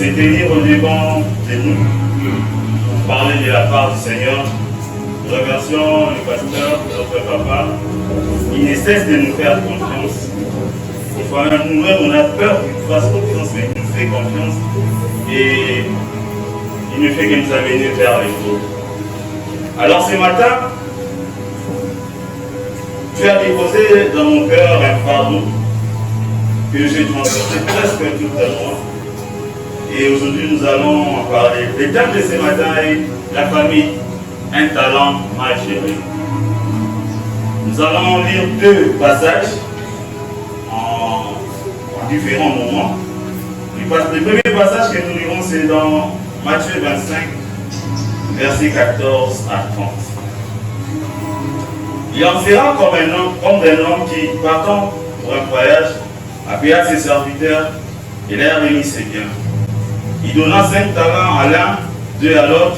c'est tenir au devant de nous, parler de la part du Seigneur. Nous remercions le pasteur, notre papa. Il ne cesse de nous faire confiance. Des fois même nous-mêmes, on a peur qu'il nous fasse confiance, mais il nous fait confiance. Et il ne fait que nous amener vers les autres. Alors ce matin, tu as déposé dans mon cœur un fardeau que j'ai transporté presque toute la journée. Et aujourd'hui, nous allons en parler. Le thème de ce matin est la famille, un talent mal géré. Nous allons lire deux passages en différents moments. Le premier passage que nous lirons, c'est dans Matthieu 25, versets 14 à 30. Il en sera comme d'un homme qui, partant pour un voyage, appela ses serviteurs et leur remit ses biens. Il donna 5 talents à l'un, 2 à l'autre,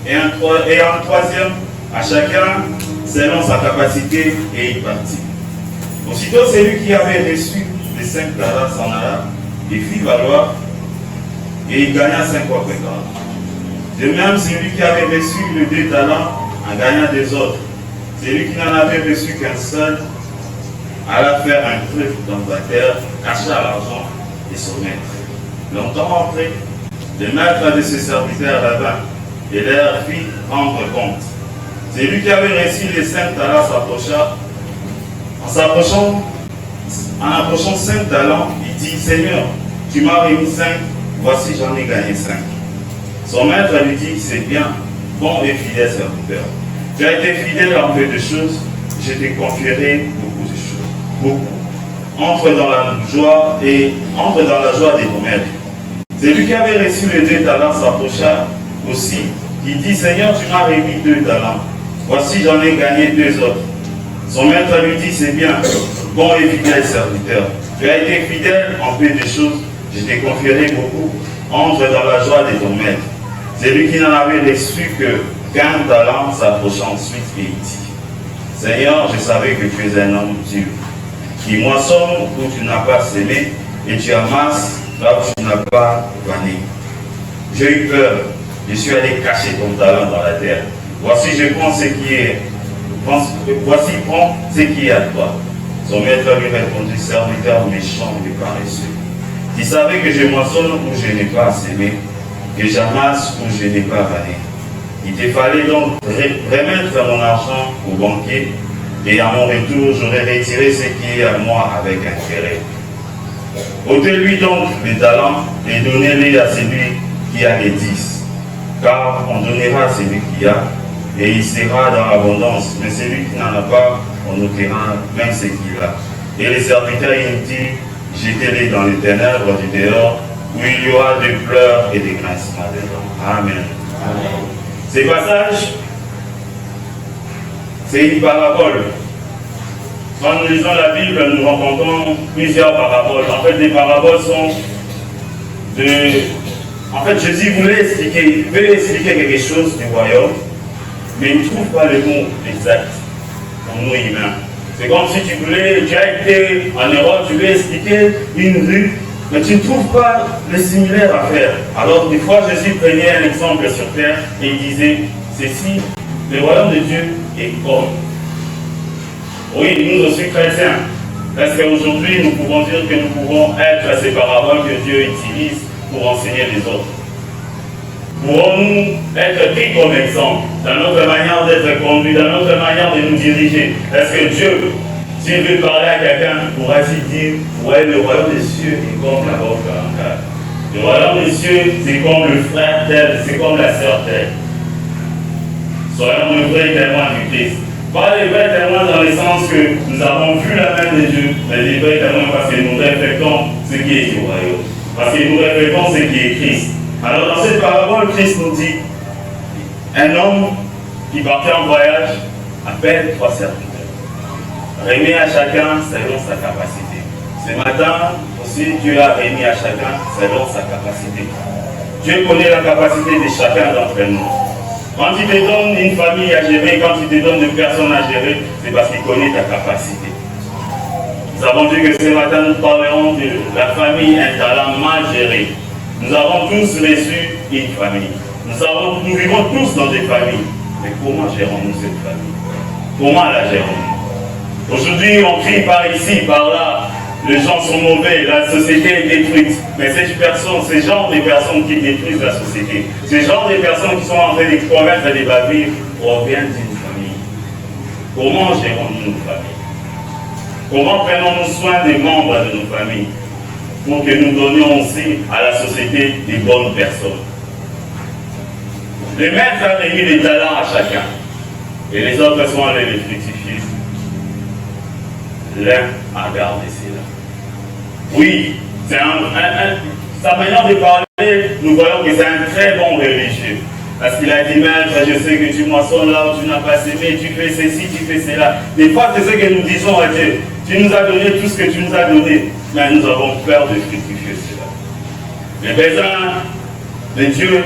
et un troisième à chacun, selon sa capacité, et il partit. Aussitôt, celui qui avait reçu les 5 talents s'en alla, et fit valoir, et il gagna 5 fois plus tard. De même, celui qui avait reçu les 2 talents en gagna des autres. Celui qui n'en avait reçu qu'un seul, alla faire un truc dans la terre, cacha l'argent et son maître. Longtemps après, le maître de ses serviteurs revint et leur fit rendre compte. Celui qui avait reçu les 5 talents s'approcha. En approchant 5 talents, il dit, Seigneur, tu m'as remis 5, voici j'en ai gagné 5. Son maître lui dit, c'est bien, bon et fidèle serviteur. Tu as été fidèle en peu de choses, je t'ai conféré beaucoup de choses. Beaucoup. Entre dans la joie de ton maître. Celui qui avait reçu les 2 talents s'approcha aussi. Il dit, Seigneur, tu m'as remis 2 talents. Voici, j'en ai gagné 2 autres. Son maître lui dit, c'est bien, bon et fidèle serviteur. Tu as été fidèle en peu de choses, je t'ai conféré beaucoup. Entre dans la joie de ton maître. Celui qui n'en avait reçu que 15 talents s'approcha ensuite et il dit, Seigneur, je savais que tu es un homme dur, qui moissonne où tu n'as pas semé et tu amasses là où tu n'as pas vanné. J'ai eu peur, je suis allé cacher ton talent dans la terre. Voici, je prends ce qui est. Voici, prends ce qui est à toi. Son maître lui répondit, serviteur méchant et paresseux. Tu savais que je moissonne où je n'ai pas semé, que j'amasse où je n'ai pas vanné. Il te fallait donc remettre mon argent au banquier, et à mon retour, j'aurais retiré ce qui est à moi avec intérêt. Ôtez-lui donc les talents et donnez-les à celui qui a les 10. Car on donnera à celui qui a, et il sera dans l'abondance. Mais celui qui n'en a pas, on ôtera même ce qu'il a. Et les serviteurs inutiles, jetez-les dans les ténèbres du dehors, où il y aura des pleurs et des grincements des dents. Amen. Amen. Ces passages, c'est une parabole. Quand nous lisons la Bible, nous rencontrons plusieurs paraboles. En fait, les paraboles sont de... En fait, Jésus voulait expliquer quelque chose du royaume, mais il ne trouve pas le mot exact pour nous humains. C'est comme si tu as été en Europe, tu veux expliquer une rue, mais tu ne trouves pas le similaire à faire. Alors, des fois, Jésus prenait un exemple sur terre et il disait, ceci, le royaume de Dieu est comme. Oui, nous aussi chrétiens. Est-ce qu'aujourd'hui, nous pouvons dire que nous pouvons être ces paraboles que Dieu utilise pour enseigner les autres? Pourrons-nous être pris comme exemple dans notre manière d'être conduits, dans notre manière de nous diriger? Est-ce que Dieu, s'il veut parler à quelqu'un, pourra-t-il dire, ouais, le royaume des cieux est comme la robe d'Ancard. Le royaume des cieux, c'est comme le frère tel, c'est comme la sœur telle. Soyons le vrai témoin du Christ. Pas les vrais témoins dans le sens que nous avons vu la main de Dieu, mais les vrais témoins parce que nous reflétons ce qui est du royaume. Parce que nous reflétons ce qui est Christ. Alors dans cette parabole, Christ nous dit, un homme qui partait en voyage appelle 3 serviteurs. Remet à chacun selon sa capacité. Ce matin aussi, Dieu a remis à chacun selon sa capacité. Dieu connaît la capacité de chacun d'entre nous. Quand il te donne une famille à gérer, quand il te donne une personne à gérer, c'est parce qu'il connaît ta capacité. Nous avons dit que ce matin, nous parlerons de la famille, un talent mal géré. Nous avons tous reçu une famille. Nous vivons tous dans des familles. Mais comment gérons-nous cette famille? Comment la gérons-nous? Aujourd'hui, on crie par ici, par là. Les gens sont mauvais, la société est détruite. Mais ces genres de personnes qui détruisent la société, ces genres de personnes qui sont en train de commettre des bavures, proviennent d'une famille. Comment gérons-nous nos familles? Comment prenons-nous soin des membres de nos familles pour que nous donnions aussi à la société des bonnes personnes? Le maître a remis des talents à chacun et les autres sont allés les fructifier. L'un a gardé cela. Oui, sa manière de parler, nous voyons que c'est un très bon religieux. Parce qu'il a dit, maître, je sais que tu moissonnes là où tu n'as pas semé, tu fais ceci, tu fais cela. Des fois, c'est ce que nous disons à Dieu. Tu nous as donné tout ce que tu nous as donné, mais nous avons peur de fructifier cela. Le besoin de Dieu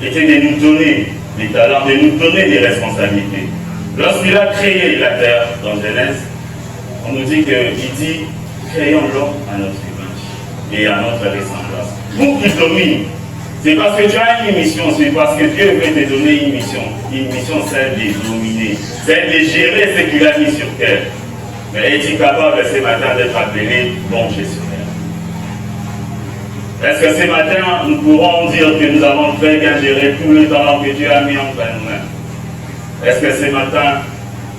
était de nous donner des talents, de nous donner des responsabilités. Lorsqu'il a créé la terre dans Genèse, on nous dit qu'il dit, créons l'homme à notre image et à notre ressemblance. Pour qu'il domine, c'est parce que tu as une mission, c'est parce que Dieu veut te donner une mission, celle de dominer, celle de gérer ce qu'il a mis sur terre. Mais es-tu capable ce matin d'être appelé bon gestionnaire? Est-ce que ce matin, nous pourrons dire que nous avons très bien géré tout le talent que Dieu a mis entre nous-mêmes? Est-ce que ce matin,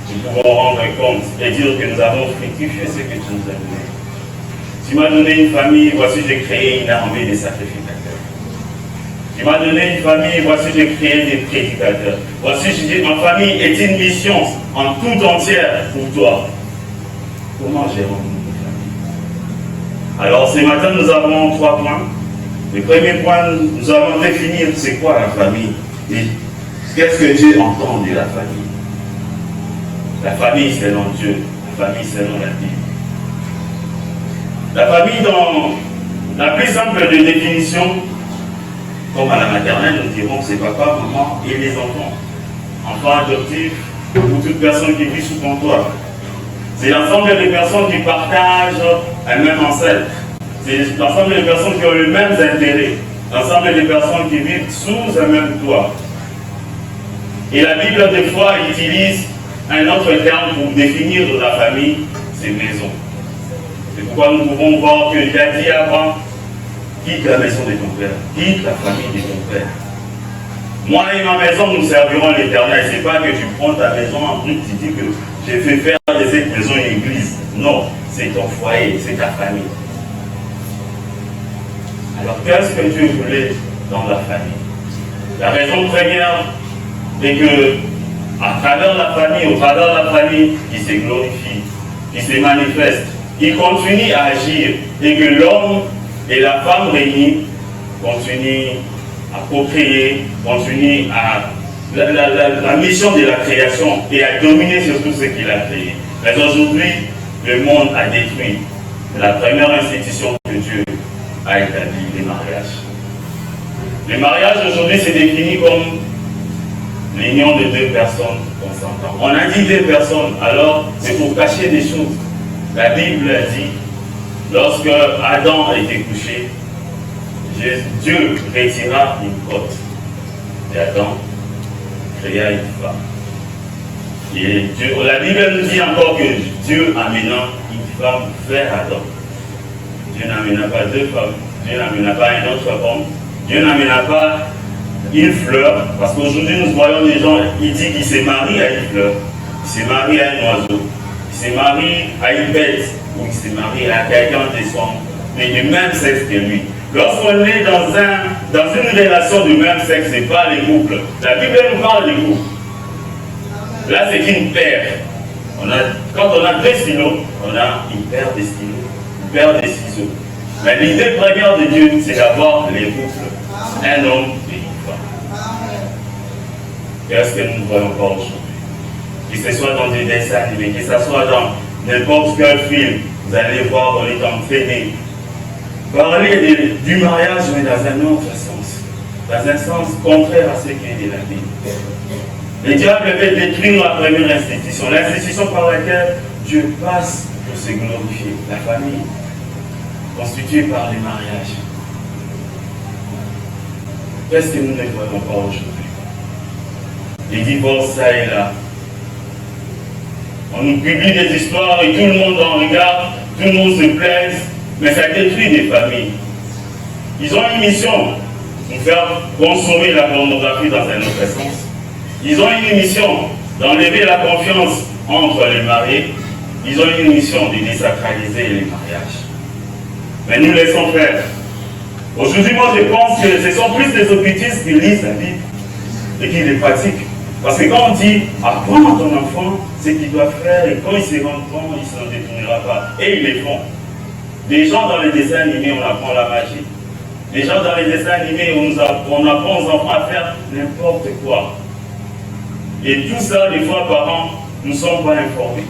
nous pouvons rendre compte et dire que nous avons fructifié ce que tu nous as donné? Tu m'as donné une famille, voici j'ai créé une armée de sacrificateurs. Tu m'as donné une famille, voici j'ai créé des prédicateurs. Voici je dis, ma famille est une mission en tout entière pour toi. Comment gérons-nous nos familles? Alors ce matin nous avons 3 points. Le premier point, nous allons définir c'est quoi la famille et qu'est-ce que Dieu entend de la famille. La famille selon Dieu, la famille selon la Bible. La famille dans la plus simple des définitions, comme à la maternelle, nous dirons que c'est papa, maman et les enfants. Enfants adoptifs ou toute personne qui vit sous ton toit. C'est l'ensemble des personnes qui partagent un même ancêtre. C'est l'ensemble des personnes qui ont les mêmes intérêts. L'ensemble des personnes qui vivent sous un même toit. Et la Bible, des fois, utilise un autre terme pour définir la famille, c'est maison. C'est pourquoi nous pouvons voir que Dieu a dit avant, quitte la maison de ton père, quitte la famille de ton père. Moi et ma maison, nous servirons l'Éternel. Ce n'est pas que tu prends ta maison en brut, tu dis que j'ai fait faire de cette maison une église. Non, c'est ton foyer, c'est ta famille. Alors qu'est-ce que Dieu voulait dans la famille? La raison première est que à travers la famille, au travers de la famille, il se glorifie, il se manifeste, il continue à agir et que l'homme et la femme réunis continuent à procréer, continuent à la mission de la création et à dominer sur tout ce qu'il a créé. Mais aujourd'hui, le monde a détruit la première institution que Dieu a établie, les mariages. Le mariage aujourd'hui c'est défini comme l'union de 2 personnes consentantes. On a dit 2 personnes, alors c'est pour cacher des choses. La Bible dit, lorsque Adam a été couché, Dieu retira une côte. Et Adam créa une femme. Et la Bible nous dit encore que Dieu amena une femme vers Adam. Dieu n'amena pas 2 femmes, Dieu n'amena pas un autre homme, Dieu n'amena pas une fleur, parce qu'aujourd'hui nous voyons des gens, ils disent qu'ils se marient à une fleur, ils se marient à un oiseau, ils se marient à une bête, ou ils se marient à quelqu'un du même sexe que lui. Lorsqu'on est dans une relation du même sexe, ce n'est pas les couples. La Bible nous parle des couples. Là, c'est une paire. Quand on a 2 stylos, on a une paire de stylos, une paire de ciseaux. Mais l'idée première de Dieu, c'est d'avoir les couples. Un homme et une femme. Qu'est-ce que nous ne voyons pas aujourd'hui? Que ce soit dans des dessins animés, que ce soit dans n'importe quel film, vous allez voir, on est en train de parler du mariage, mais dans un autre sens. Dans un sens contraire à ce qui est de la Bible. Le diable veut détruire la première institution, l'institution par laquelle Dieu passe pour se glorifier, la famille, constituée par les mariages. Qu'est-ce que nous ne voyons pas aujourd'hui? Les divorces, ça et là. On nous publie des histoires et tout le monde en regarde, tout le monde se plaise, mais ça détruit des familles. Ils ont une mission, nous faire consommer la pornographie dans un autre sens. Ils ont une mission d'enlever la confiance entre les mariés. Ils ont une mission de désacraliser les mariages. Mais nous laissons faire. Aujourd'hui, moi, je pense que ce sont plus des occultistes qui lisent la Bible et qui les pratiquent. Parce que quand on dit, apprends à ton enfant ce qu'il doit faire et quand il se rend compte, il ne s'en détournera pas. Et ils le font. Des gens dans les dessins animés, on apprend la magie. Des gens dans les dessins animés, on apprend aux enfants à faire n'importe quoi. Et tout ça, des fois par an, nous ne sommes pas informés.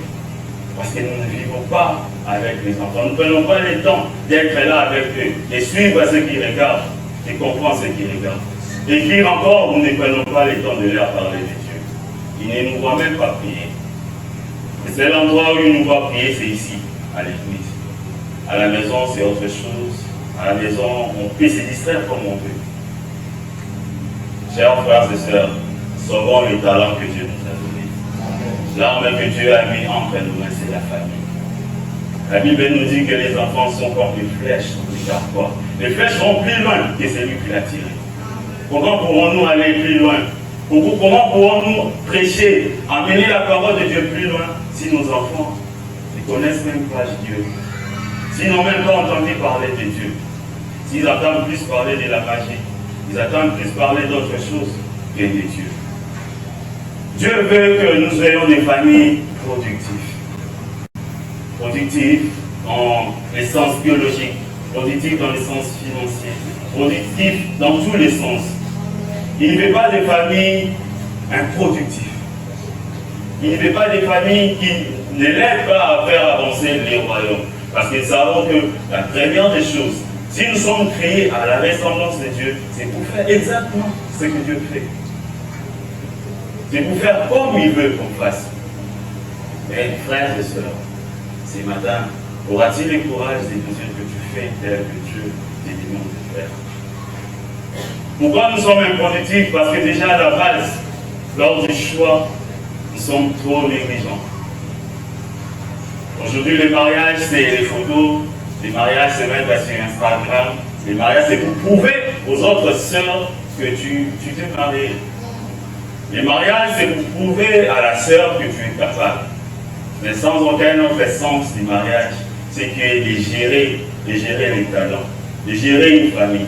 Parce que nous ne vivons pas avec les enfants. Nous ne prenons pas le temps d'être là avec eux, de suivre ceux qui regardent, de comprendre ceux qui regardent. Et pire encore, nous ne prenons pas le temps de leur parler de Dieu. Ils ne nous voient même pas prier. Et c'est l'endroit où ils nous voient prier, c'est ici, à l'église. À la maison, c'est autre chose. À la maison, on peut se distraire comme on veut. Chers frères et sœurs, sauvons les talents que Dieu nous a donnés. L'arme que Dieu a mis entre nos mains, c'est la famille. La Bible nous dit que les enfants sont comme des flèches sur le carrefour. Les flèches vont plus loin que celui qui l'a tiré. Comment pourrons-nous aller plus loin? Comment pourrons-nous prêcher, amener la parole de Dieu plus loin si nos enfants ne connaissent même pas Dieu? S'ils n'ont même pas entendu parler de Dieu? S'ils attendent plus parler de la magie, ils attendent plus parler d'autre chose que de Dieu. Dieu veut que nous ayons des familles productives. Productives dans le sens biologique, productives dans le sens financier, productives dans tous les sens. Il ne veut pas des familles improductives. Il ne veut pas des familles qui ne l'aident pas à faire avancer les royaumes. Parce que nous savons que la première des choses, si nous sommes créés à la ressemblance de Dieu, c'est pour faire exactement ce que Dieu fait. C'est pour faire comme il veut qu'on fasse. Mais frères et sœurs, ce matin, auras-tu le courage de dire que tu fais tel que Dieu te demande de faire? Pourquoi nous sommes improductifs? Parce que déjà à la base, lors du choix, nous sommes trop négligents. Aujourd'hui, le mariage, c'est les photos. Les mariages, c'est même sur Instagram. Les mariages, c'est pour prouver aux autres sœurs que tu t'es marié. Les mariages, c'est pour prouver à la sœur que tu es capable. Mais sans aucun autre sens du mariage, c'est que de gérer les talents, de gérer une famille.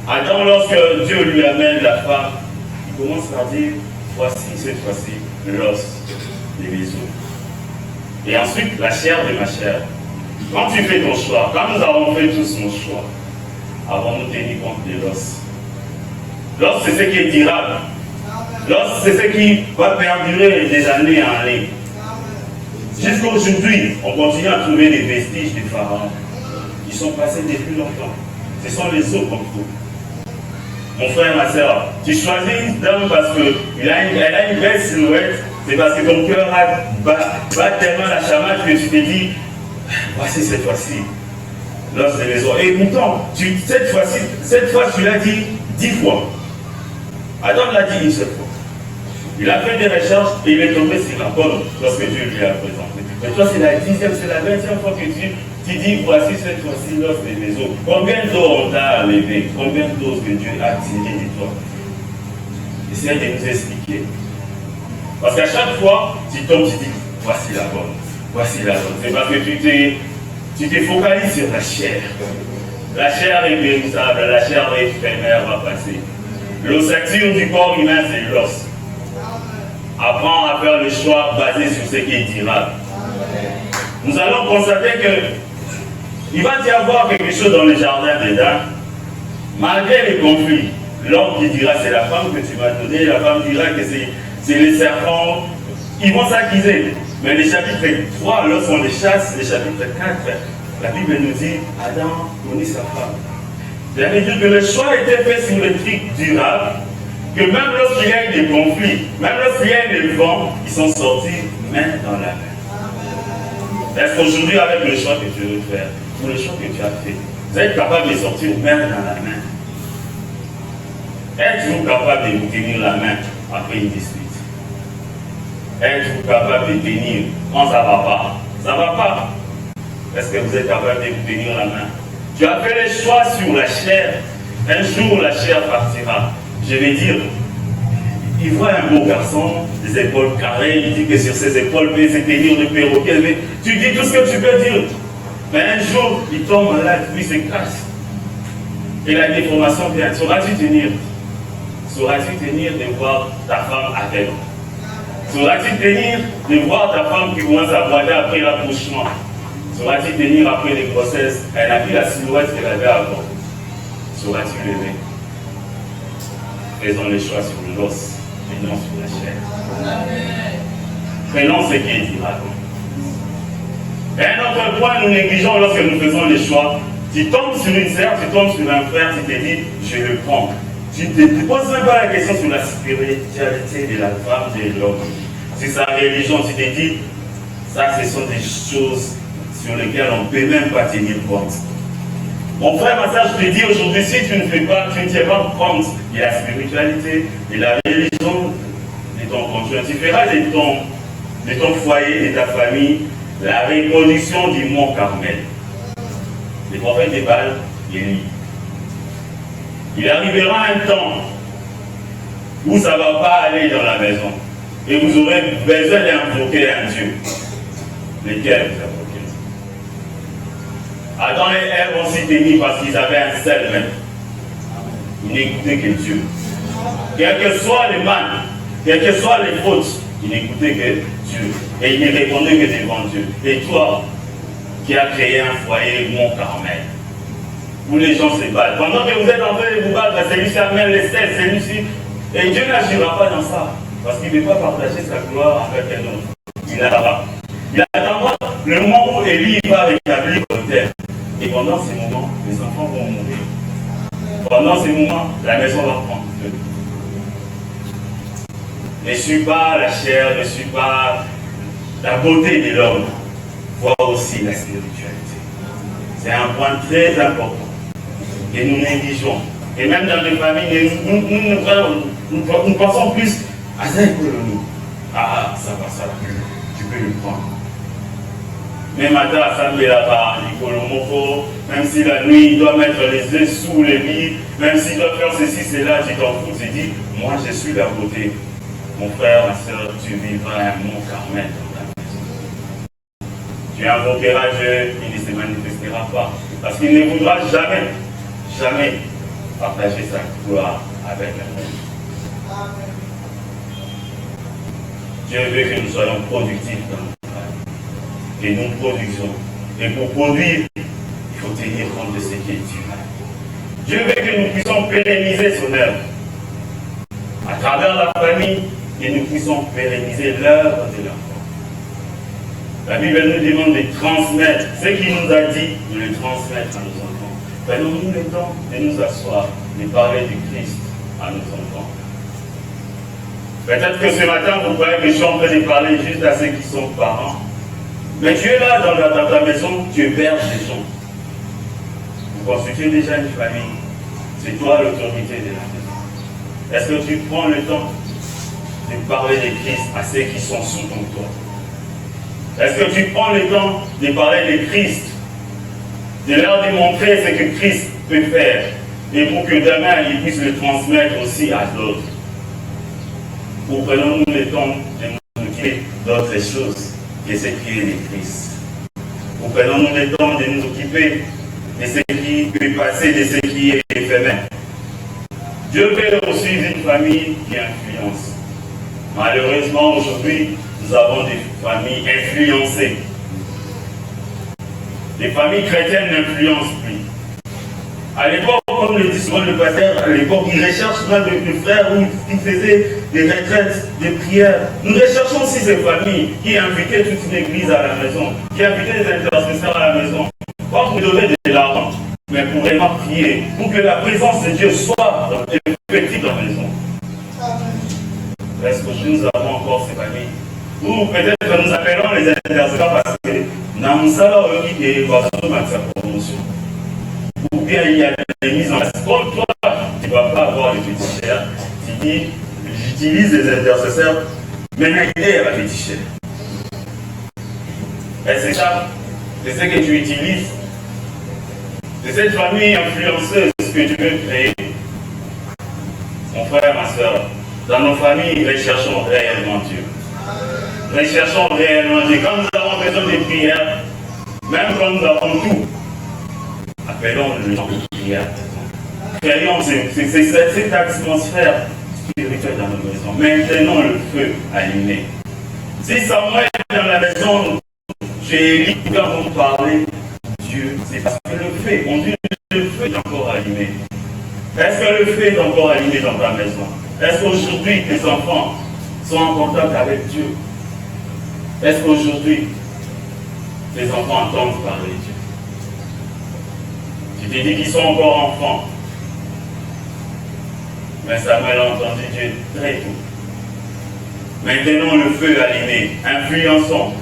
Adam, lorsque Dieu lui amène la femme, il commence par dire, voici cette fois-ci l'os de mes os. Et ensuite, la chair de ma chair. Quand tu fais ton choix, quand nous avons fait tous nos choix, avons-nous tenu compte de l'os? L'os, c'est ce qui est durable. L'os, c'est ce qui va perdurer des années en année. Jusqu'à aujourd'hui, on continue à trouver des vestiges des pharaons. Ils sont passés depuis longtemps. Ce sont les os comme tout. Mon frère, ma soeur, tu choisis une dame parce qu'elle a une belle silhouette, c'est parce que ton cœur bat tellement la chamade que tu te dis, voici cette fois-ci, l'os de mes os. Et pourtant, cette fois, tu l'as dit 10 fois. Adam l'a dit une seule fois. Il a fait des recherches et il est tombé sur la bonne lorsque Dieu lui a présenté. Mais toi, c'est la 10e, c'est la 20e fois que tu dis, voici cette fois-ci l'os de mes os. Combien d'eau on t'a enlevé? Combien d'os que Dieu a tiré de toi? Essaye de nous expliquer. Parce qu'à chaque fois, tu tombes, tu dis, voici la bonne. Voici la bonne. C'est parce que tu te focalises sur la chair. La chair est périssable, la chair éphémère va passer. L'ossature du corps humain, c'est l'os. Apprends à faire le choix basé sur ce qui est durable. Nous allons constater qu'il va y avoir quelque chose dans le jardin d'Éden. Malgré les conflits, l'homme qui dira c'est la femme que tu m'as donnée, la femme dira que c'est les serpents. Ils vont s'accuser. Mais le chapitre 3, lorsqu'on les chasse, le chapitre 4, la Bible nous dit Adam connaît sa femme. Ça veut dire que le choix était fait sur le truc durable, que même lorsqu'il y a eu des conflits, même lorsqu'il y a eu des vents, ils sont sortis main dans la main. Est-ce qu'aujourd'hui, avec le choix que tu veux faire, ou le choix que tu as fait, vous êtes capable de sortir main dans la main? Êtes-vous capable de vous tenir la main après une dispute? Êtes-vous capable de tenir quand ça ne va pas? Ça ne va pas. Est-ce que vous êtes capable de vous tenir la main? Tu as fait le choix sur la chair. Un jour, la chair partira. Je vais dire, il voit un beau garçon, des épaules carrées, il dit que sur ses épaules peut se tenir le perroquet. Mais tu dis tout ce que tu peux dire. Mais un jour, il tombe malade, puis il se casse. Et la déformation vient. Sauras-tu tenir? Sauras-tu tenir de voir ta femme avec? Sauras-tu tenir de voir ta femme qui commence à boiter après l'accouchement? Sauras-tu tenir après les grossesses? Elle n'a plus la silhouette qu'elle avait avant. Sauras-tu lever? Faisons les choix sur l'os et non sur la chair. Prenons ce qui est dit là. Et un autre point, nous négligeons lorsque nous faisons les choix. Tu tombes sur une sœur, tu tombes sur un frère, tu te dis, je le prends. Tu ne te poses même pas la question sur la spiritualité de la femme, de l'homme. C'est sa religion, tu te dis, ça ce sont des choses sur lesquelles on ne peut même pas tenir compte. Mon frère, ma soeur, je te dis aujourd'hui, si tu ne tiens pas compte de la spiritualité, de la religion de ton conjoint, tu feras de ton foyer, de ta famille, la reproduction du mont Carmel. Le prophète de Baal, Élie. Il arrivera un temps où ça ne va pas aller dans la maison. Et vous aurez besoin d'invoquer un Dieu. Lequel vous invoquez? Adam et Ève ont s'y tenu parce qu'ils avaient un seul maître. Ils n'écoutaient que Dieu. Quel que soit les mal, quelles que soient les fautes, ils n'écoutaient que Dieu. Et ils ne répondaient que devant Dieu. Et toi, qui as créé un foyer Mont Carmel, où les gens se battent. Pendant que vous êtes en train de vous battre, celui-ci amène les 16, celui-ci. Et Dieu n'agira pas dans ça. Parce qu'il ne veut pas partager sa gloire avec un autre. Il attendra le moment où Élie va rétablir le terre. Et pendant ces moments, les enfants vont mourir. Pendant ces moments, la maison va prendre feu. Ne suis pas la chair, ne suis pas la beauté de l'homme. Vois aussi la spiritualité. C'est un point très important que nous négligeons. Et même dans les familles, nous pensons plus à ça que nous. Ah, ça va, ça va. Tu peux le prendre. Même matin, ça me là-bas, même si la nuit, il doit mettre les yeux sous le lit, même s'il doit faire ceci, cela, tu t'en fous, tu dis, moi je suis la beauté. Mon frère, ma soeur, tu vivras un Mont Carmel dans ta maison. Tu invoqueras Dieu, il ne se manifestera pas. Parce qu'il ne voudra jamais partager sa gloire avec la monde. Dieu veut que nous soyons productifs dans notre travail. Et nous produisons. Et pour produire, il faut tenir compte de ce qui est humain. Dieu veut que nous puissions pérenniser son œuvre. À travers la famille, et nous puissions pérenniser l'œuvre de l'enfant. La Bible nous demande de transmettre ce qu'il nous a dit, de le transmettre à nos enfants. Prenons-nous le temps de nous asseoir, de parler du Christ à nos enfants. Peut-être que ce matin, vous croyez que je suis en train de parler juste à ceux qui sont parents. Mais tu es là dans ta maison, tu héberges des gens. Vous constituez déjà une famille. C'est toi l'autorité de la maison. Est-ce que tu prends le temps de parler de Christ à ceux qui sont sous ton toit? Est-ce que tu prends le temps de parler de Christ, de leur démontrer ce que Christ peut faire, et pour que demain ils puissent le transmettre aussi à d'autres? Ou prenons-nous le temps de nous occuper d'autres choses que ce qui est de Christ? Ou prenons-nous le temps de nous occuper de ce qui peut passer, de ce qui est éphémère? Dieu veut aussi une famille qui influence. Malheureusement, aujourd'hui, nous avons des familles influencées. Les familles chrétiennes n'influencent plus. À l'époque, comme le dit souvent le pasteur, à l'époque, il recherche souvent le frère qui faisait des retraites, des prières. Nous recherchons aussi ces familles qui invitaient toute une église à la maison, qui invitaient des intercesseurs à la maison, pas pour donner de l'argent, mais pour vraiment prier, pour que la présence de Dieu soit effective dans la maison. Est-ce que nous avons encore ces familles? Ou peut-être que nous appelons les intercesseurs parce que Namsala Oki et Basso Maxa promotion. Ou bien il y a des mises en place. Comme toi, tu ne vas pas avoir les petits chers, tu dis, j'utilise les intercesseurs, mais l'idée est la petite chère. Et c'est ça, c'est ce que tu utilises. C'est cette famille influenceuse que tu veux créer. Mon frère, ma soeur, dans nos familles, recherchons réellement Dieu. Recherchons réellement Dieu. Quand nous avons besoin de prières, même quand nous avons tout, appelons le nom de prière. Créons cette atmosphère spirituelle dans nos maisons. Maintenant le feu allumé. Si Samuel est dans la maison, j'ai Élie quand vous parlez Dieu, c'est parce que le feu, on dit le feu est encore allumé. Est-ce que le feu est encore allumé dans ta maison? Est-ce qu'aujourd'hui tes enfants sont en contact avec Dieu? Est-ce qu'aujourd'hui tes enfants entendent parler de Dieu? Tu t'es dit qu'ils sont encore enfants. Mais Samuel a entendu Dieu très tôt. Maintenant le feu est allumé. Influençons.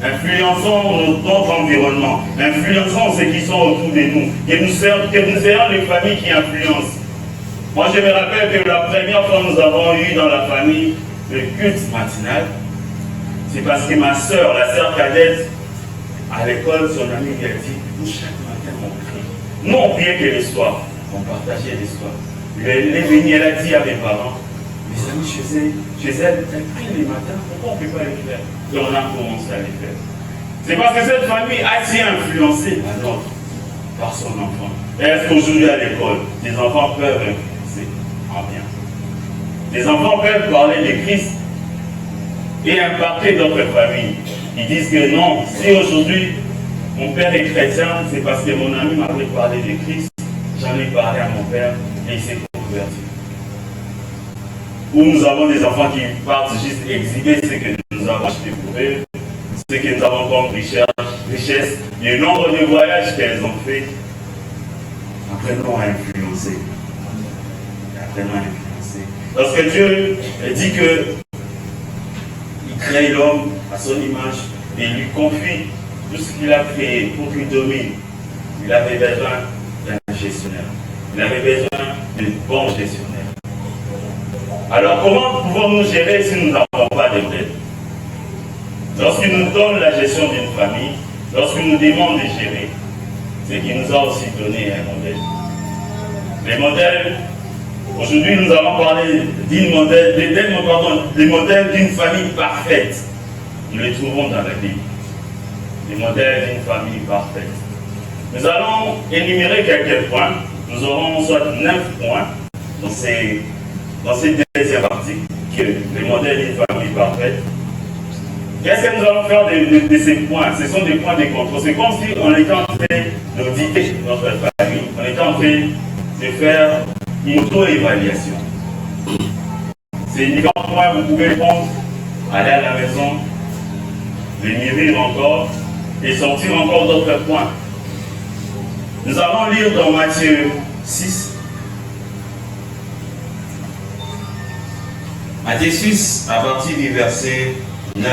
Influençons notre environnement. Influençons ceux qui sont autour de nous. Que nous soyons les familles qui influencent. Moi je me rappelle que la première fois que nous avons eu dans la famille le culte matinal, c'est parce que ma soeur, la soeur cadette, à l'école, son ami lui a dit, nous chaque matin on prie. Nous on priait que les soirs, on partageait les soirs. Elle est venue, elle a dit à mes parents, mes amis chez elle prient les matins, pourquoi on ne peut pas les faire? Et on a commencé à les faire. C'est parce que cette famille a été influencée par son enfant. Est-ce qu'aujourd'hui à l'école, les enfants peuvent influencer en bien? Les enfants peuvent parler de Christ et impacter d'autres familles. Ils disent que non, si aujourd'hui mon père est chrétien, c'est parce que mon ami m'avait parlé de Christ, j'en ai parlé à mon père et il s'est converti. Ou nous avons des enfants qui partent juste exhiber ce que nous avons acheté pour eux, ce que nous avons comme richesse, le nombre de voyages qu'elles ont fait. Apprenons à influencer. Apprenons à influencer. Parce que Dieu dit que il crée l'homme à son image et il lui confie tout ce qu'il a créé pour qu'il domine. Il avait besoin d'un gestionnaire. Il avait besoin de bons gestionnaires. Alors comment pouvons-nous gérer si nous n'avons pas de modèle? Lorsqu'il nous donne la gestion d'une famille, lorsqu'il nous demande de gérer, c'est qu'il nous a aussi donné un modèle. Les modèles, aujourd'hui nous allons parler des modèles d'une famille parfaite. Nous les trouvons dans la Bible. Les modèles d'une famille parfaite. Nous allons énumérer quelques points. Nous aurons soit 9 points dans cette deuxième partie, qui est le modèle d'une famille parfaite. Qu'est-ce que nous allons faire de ces points? Ce sont des points de contrôle. C'est comme si on était en train d'auditer notre famille. On était en train de faire une auto-évaluation. C'est différents points que vous pouvez prendre, aller à la maison, les mûrir encore et sortir encore d'autres points. Nous allons lire dans Matthieu 6. Matthieu 6, à partir du verset 9.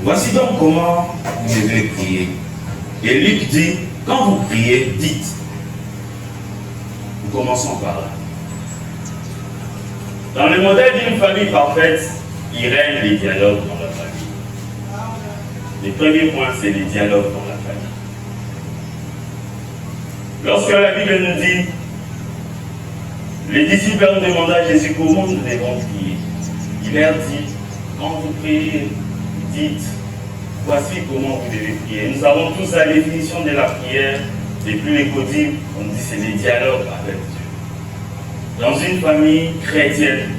Voici donc comment vous devez prier. Et Luc dit, quand vous priez, dites. Nous commençons par là. Dans le modèle d'une famille parfaite, il règne les dialogues dans la famille. Le premier point, c'est les dialogues dans la famille. Lorsque la Bible nous dit, les disciples ont demandé à Jésus comment nous devons prier. Il leur dit, quand vous priez, dites, voici comment vous devez prier. Nous avons tous la définition de la prière, depuis les codimes, on dit c'est les dialogues avec Dieu. Dans une famille chrétienne,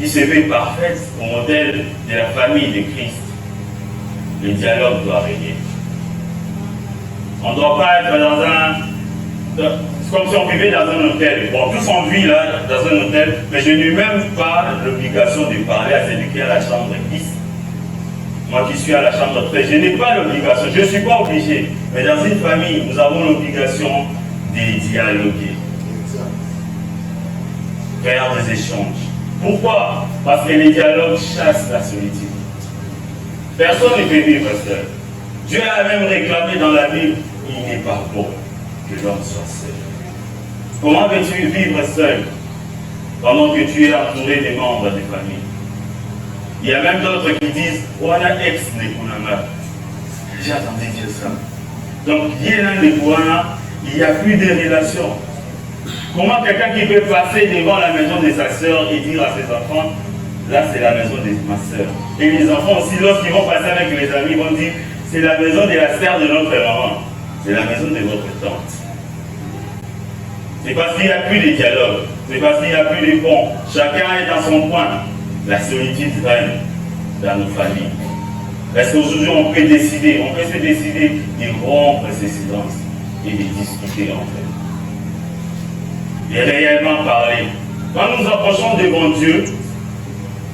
qui se fait parfaite au modèle de la famille de Christ, le dialogue doit régner. On ne doit pas être dans un... C'est comme si on vivait dans un hôtel. Bon, tous on vit là, dans un hôtel, mais je n'ai même pas l'obligation de parler à celui qui est à la chambre 10. Moi qui suis à la chambre 13, je n'ai pas l'obligation, je ne suis pas obligé. Mais dans une famille, nous avons l'obligation de dialoguer. Faire des échanges. Pourquoi? Parce que les dialogues chassent la solitude. Personne ne peut vivre seul. Dieu a même réclamé dans la Bible, il n'est pas bon que l'homme soit seul. Comment veux-tu vivre seul pendant que tu es entouré des membres de ta famille? Il y a même d'autres qui disent « Wana ex nekunanga ». J'ai entendu dire ça. Donc, il n'y a plus de relation. Comment quelqu'un qui peut passer devant la maison de sa sœur et dire à ses enfants « Là, c'est la maison de ma sœur ». Et les enfants aussi, lorsqu'ils vont passer avec les amis, vont dire « C'est la maison de la sœur de notre maman. C'est la maison de votre tante ». C'est parce qu'il n'y a plus de dialogue. C'est parce qu'il n'y a plus de pont. Chacun est dans son coin. La solitude règne dans nos familles. Parce qu'aujourd'hui, on peut se décider de rompre ces silences et de discuter en fait. Et réellement parler. Quand nous approchons devant Dieu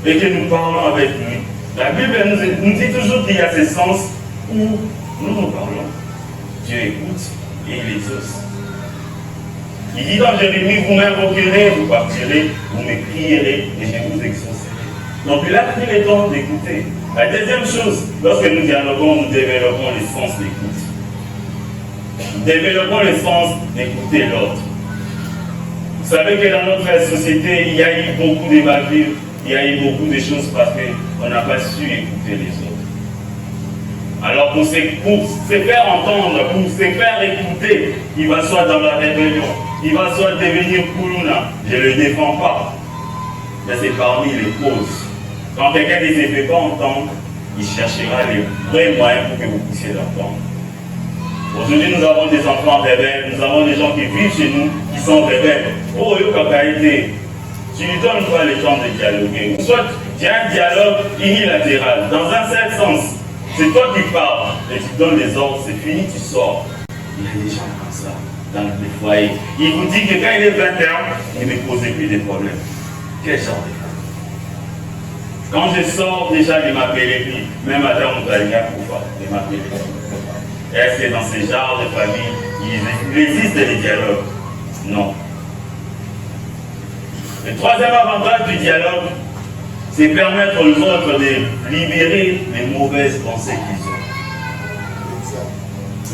et que nous parlons avec lui, la Bible nous dit toujours qu'il y a ce sens où nous parlons. Dieu écoute et il exauce. Il dit dans Jérémie, vous m'invoquerez, vous partirez, vous me crierez et je vous exaucerai. Donc il a pris le temps d'écouter. La deuxième chose, lorsque nous dialoguons, nous développons le sens d'écoute. Nous développons le sens d'écouter l'autre. Vous savez que dans notre société, il y a eu beaucoup de bavures, il y a eu beaucoup de choses parce qu'on n'a pas su écouter les autres. Alors pour se faire entendre, pour se faire écouter, il va soit dans la rébellion, il va soit devenir Koulouna. Je ne le défends pas. Mais c'est parmi les causes. Quand quelqu'un ne se fait pas entendre, il cherchera les vrais moyens pour que vous puissiez l'entendre. Aujourd'hui, nous avons des enfants rebelles, nous avons des gens qui vivent chez nous, qui sont rebelles. Oh, tu lui donnes pas le temps de dialoguer. Ou soit, il y a un dialogue unilatéral, dans un seul sens. C'est toi qui parles, et tu donnes les ordres, c'est fini, tu sors. Il y a des gens comme ça, dans les foyers. Il vous dit que quand il est 21, il ne me pose plus de problèmes. Quel genre de femme? Quand je sors déjà de ma périphérie, même madame Moutalina Koufa, de ma périphérie. Est-ce que dans ce genre de famille, il existe des dialogues? Non. Le troisième avantage du dialogue, c'est permettre aux autres de libérer les mauvaises pensées qu'ils ont.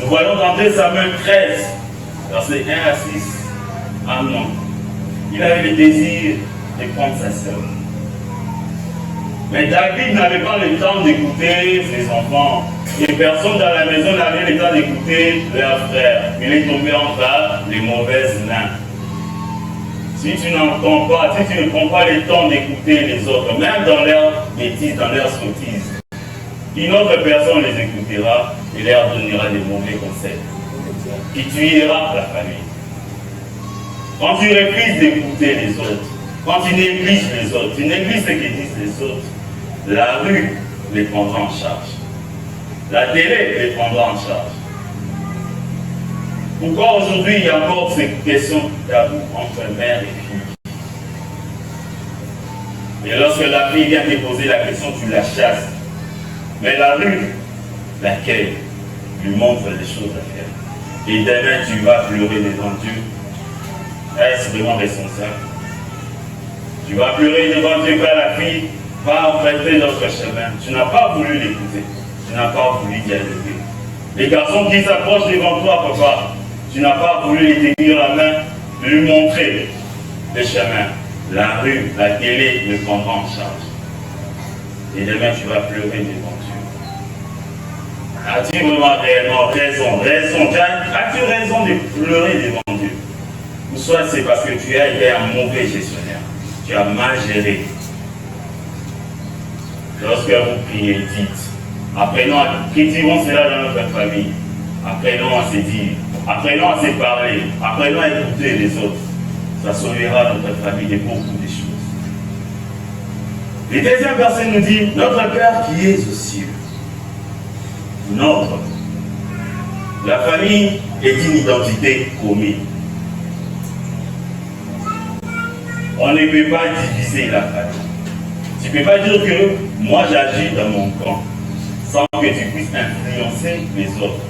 Nous voyons dans 2 Samuel 13, versets 1 à 6. Amnon, il avait le désir de prendre sa sœur. Mais David n'avait pas le temps d'écouter ses enfants. Et personne dans la maison n'avait le temps d'écouter leur frère. Il est tombé en bas les mauvaises mains. Si tu n'entends pas, si tu ne prends pas le temps d'écouter les autres, même dans leurs bêtises, dans leurs sottises, une autre personne les écoutera et leur donnera des mauvais conseils qui tuera la famille. Quand tu refuses d'écouter les autres, quand tu négliges les autres, tu négliges ce que disent les autres, la rue les prendra en charge. La télé les prendra en charge. Pourquoi aujourd'hui il y a encore cette question tabou entre mère et fille? Et lorsque la fille vient te poser la question, tu la chasses. Mais la rue l'accueille, lui montre les choses à faire. Et demain tu vas pleurer devant Dieu. Est-ce vraiment responsable? Tu vas pleurer devant Dieu quand la fille va emprunter notre chemin. Tu n'as pas voulu l'écouter. Tu n'as pas voulu dialoguer. Les garçons qui s'approchent devant toi, papa, tu n'as pas voulu les tenir la main, lui montrer le chemin. La rue, la télé le prendra en charge. Et demain, tu vas pleurer devant Dieu. As-tu vraiment réellement raison? As-tu raison de pleurer devant Dieu? Ou soit c'est parce que tu as été un mauvais gestionnaire. Tu as mal géré. Lorsque vous priez, dites. Apprenons, cultivons cela dans notre famille. Apprenons à se dire. Apprenons à se parler. Apprenons à écouter les autres. Ça sauvera notre famille de beaucoup de choses. Le deuxième verset nous dit, notre Père qui es aux cieux. Notre. La famille est une identité commune. On ne peut pas diviser la famille. Tu ne peux pas dire que moi j'agis dans mon camp sans que tu puisses influencer les autres.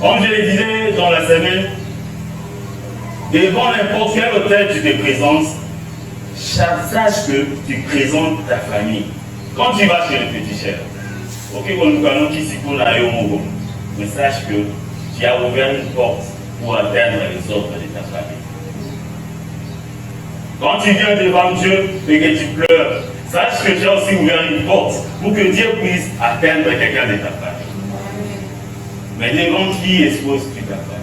Comme je le disais dans la semaine, devant n'importe quel hôtel tu te présentes, sache que tu présentes ta famille. Quand tu vas chez le petit chef, mais sache que tu as ouvert une porte pour atteindre les autres de ta famille. Quand tu viens devant Dieu et que tu pleures, sache que tu as aussi ouvert une porte pour que Dieu puisse atteindre quelqu'un de ta famille. Mais devant qui exposes-tu ta famille?